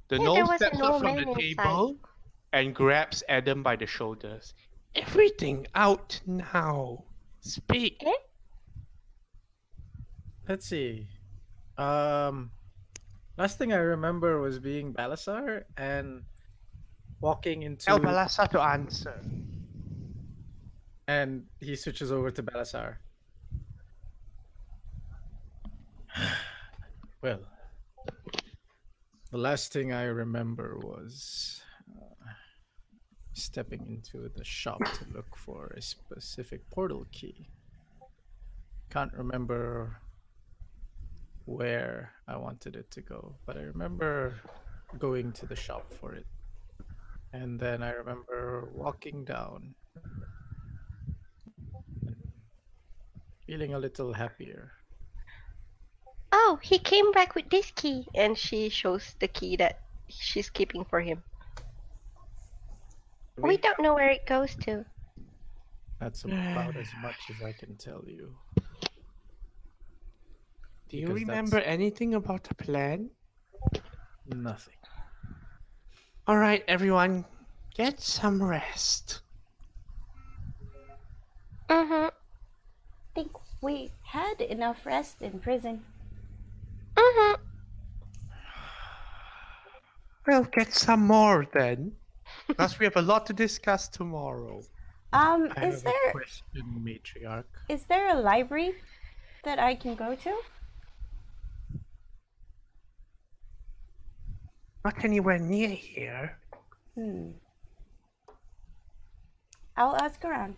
The Yeah, there gnome was an steps up old from man the inside. table and grabs Adam by the shoulders. Everything out now. Speak. Eh? Let's see. Last thing I remember was being Bye-lasar and walking into, Tell Bye-lasar to answer. and he switches over to Bye-lasar. Well, the last thing I remember was stepping into the shop to look for a specific portal key. Can't remember where I wanted it to go, but I remember going to the shop for it. And then I remember walking down and feeling a little happier. Oh, he came back with this key, and she shows the key that she's keeping for him. We don't know where it goes to. That's about as much as I can tell you. Do you Because remember that's- anything about the plan? Nothing. All right, everyone, get some rest. Mm-hmm. I think we had enough rest in prison. Mm-hmm. Well, get some more then, because we have a lot to discuss tomorrow. I Is have a there question, matriarch. is there a library that I can go to? Not anywhere near here. I'll ask around.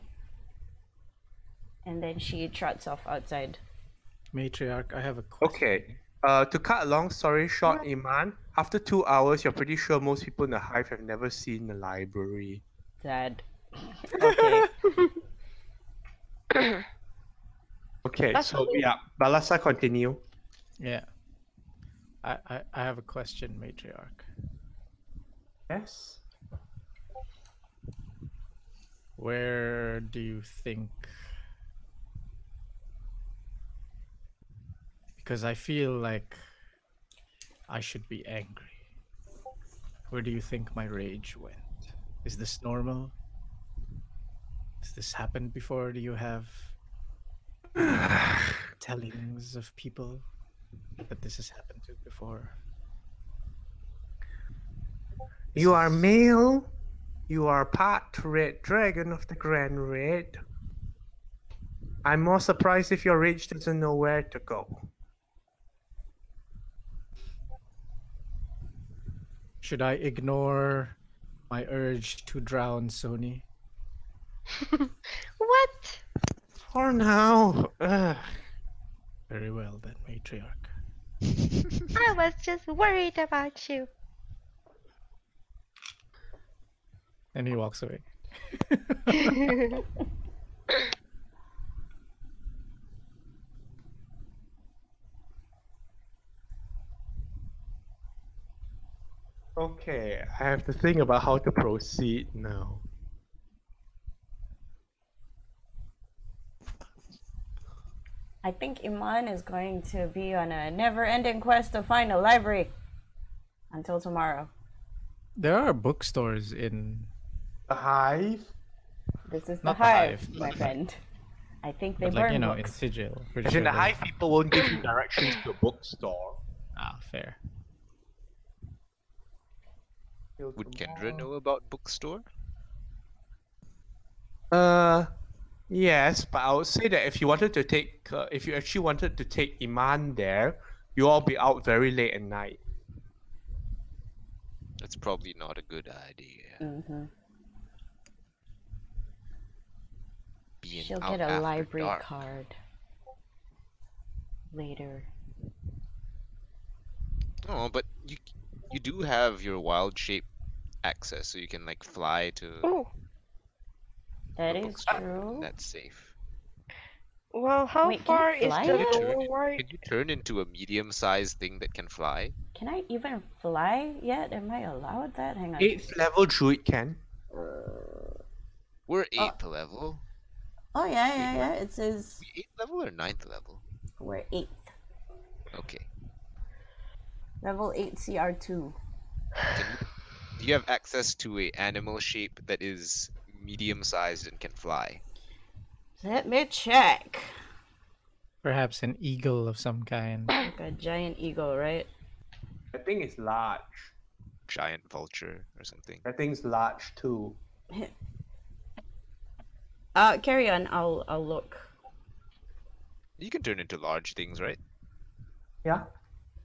And then she trots off outside. Matriarch, I have a question. Okay. To cut a long story short, Iman, after 2 hours, you're pretty sure most people in the hive have never seen the library. Sad. Okay. Okay, That's so yeah, Bye-lasar, continue. Yeah. I have a question, matriarch. Yes. Where do you think? Because I feel like I should be angry. Where do you think my rage went? Is this normal? Has this happened before? Do you have tellings of people that this has happened to before? You are male. You are part red dragon of the Grand Red. I'm more surprised if your rage doesn't know where to go. Should I ignore my urge to drown Sony? What? For now. Very well then, matriarch. I was just worried about you. And he walks away. Okay, I have to think about how to proceed now. I think Iman is going to be on a never-ending quest to find a library until tomorrow. There are bookstores in, The hive? This is the Not the hive, hive, my but- friend. I think they but burn like, you know, in books. Sigil. Pretty As in sure the there's- hive people won't give you directions to a bookstore. Ah, fair. Would Kendra know about bookstore? Yes, but I would say that if you wanted to take, if you actually wanted to take Iman there, you all be out very late at night. That's probably not a good idea. Mm-hmm. Being She'll out get a after library dark. card later. Oh, but you do have your wild shape access, so you can like fly to Oh, That the is bookstore, true. and that's safe. well, how Wait, can far it is fly the yet? forward? Can you turn into a medium-sized thing that can fly? Can I even fly yet? Am I allowed that? Hang on. 8th level druid can. We're 8th level. Oh yeah. It says We 8th level or 9th level? we're 8th. Okay. Level 8 CR2. Do you have access to a animal shape that is medium-sized and can fly? Let me check. Perhaps an eagle of some kind. Like a giant eagle, right? I think it's large. Giant vulture or something? I think it's large too. Carry on. I'll look. You can turn into large things, right? Yeah.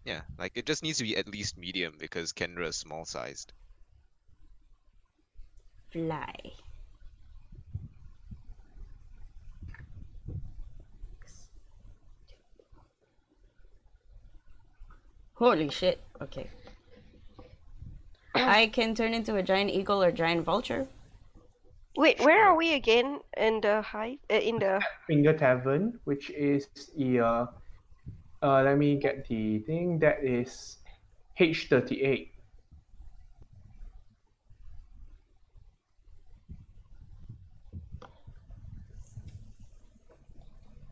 Yeah, like it just needs to be at least medium because Kendra is small-sized. Fly. Holy shit. Okay. I can turn into a giant eagle or giant vulture. Wait, where are we again? In the hive? In the Finger Tavern, which is the let me get the thing, that is H38.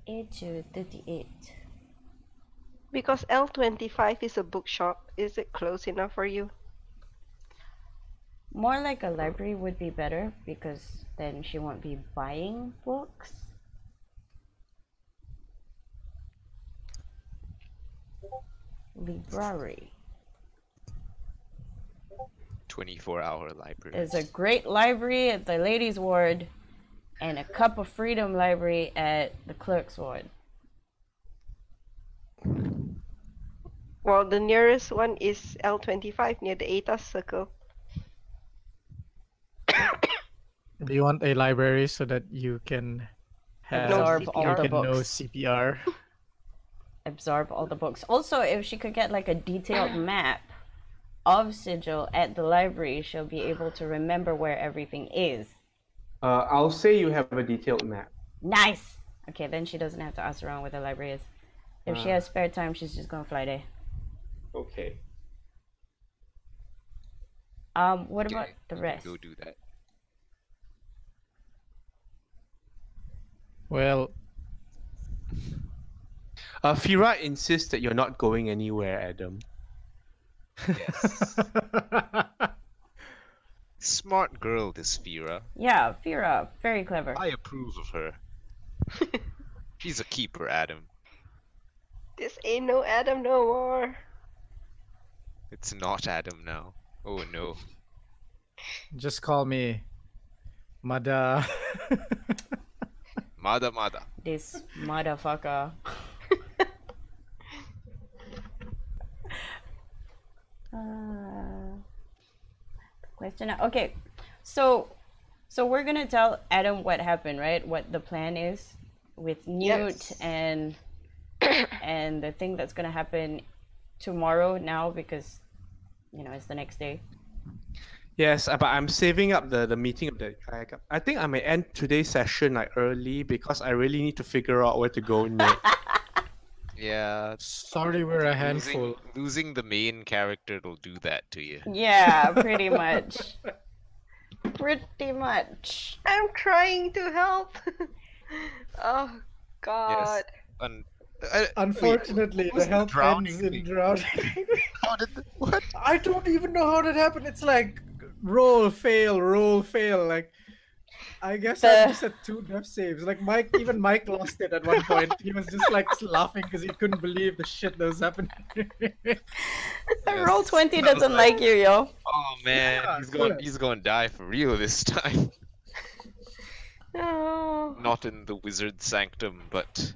H38. because L25 is a bookshop. Is it close enough for you? More like a library would be better because then she won't be buying books. Library 24-hour library. is a great library at the ladies' ward and a Cup of Freedom library at the clerk's ward. Well, the nearest one is L25 near the ATAS circle. Do you want a library so that you can have Absorb all you the can know books. CPR? Absorb all the books. Also, if she could get like a detailed map of Sigil at the library, she'll be able to remember where everything is. I'll say you have a detailed map. Nice! Okay, then she doesn't have to ask around where the library is. If she has spare time, she's just gonna fly there. Okay. What Okay, about the you can rest? Go do that. Well, Fira insists that you're not going anywhere, Adam. Yes. Smart girl, this Fira. Yeah, Fira, very clever. I approve of her. She's a keeper, Adam. This ain't no Adam no more. It's not Adam now. Oh no. just call me Mada. Mada Mada. This motherfucker. Question. Okay, so we're gonna tell Adam what happened, right? What the plan is with Newt Yes. and the thing that's gonna happen tomorrow now because it's the next day. Yes, but I'm saving up the meeting of the kayak. I think I may end today's session like early because I really need to figure out where to go next. Yeah. Sorry, we're a handful. Losing the main character will do that to you. Yeah, pretty much. Pretty much. I'm trying to help. Oh God. Un- Unfortunately, who's the help drowning ends in thing? drowning. How did what? I don't even know how that happened. It's like roll, fail, roll, fail. Like, I guess I just had 2 death saves. Like even Mike lost it at one point. He was just like laughing because he couldn't believe the shit that was happening. Roll 20 doesn't like you, yo. Oh man, Yeah, he's going to die for real this time. Oh. Not in the wizard sanctum, but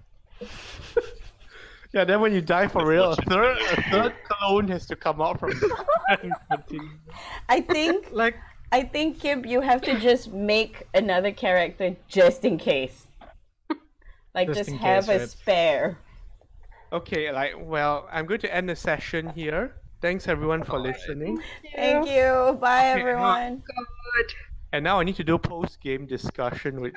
Yeah, then when you die for real, a third clone has to come out from and continue. I think Like, Kib, you have to just make another character just in case. Like Just just in have case, a right? good. Okay, I'm going to end the session here. Thanks everyone for listening. Thank you. Bye Okay, everyone. God. And now I need to do post-game discussion with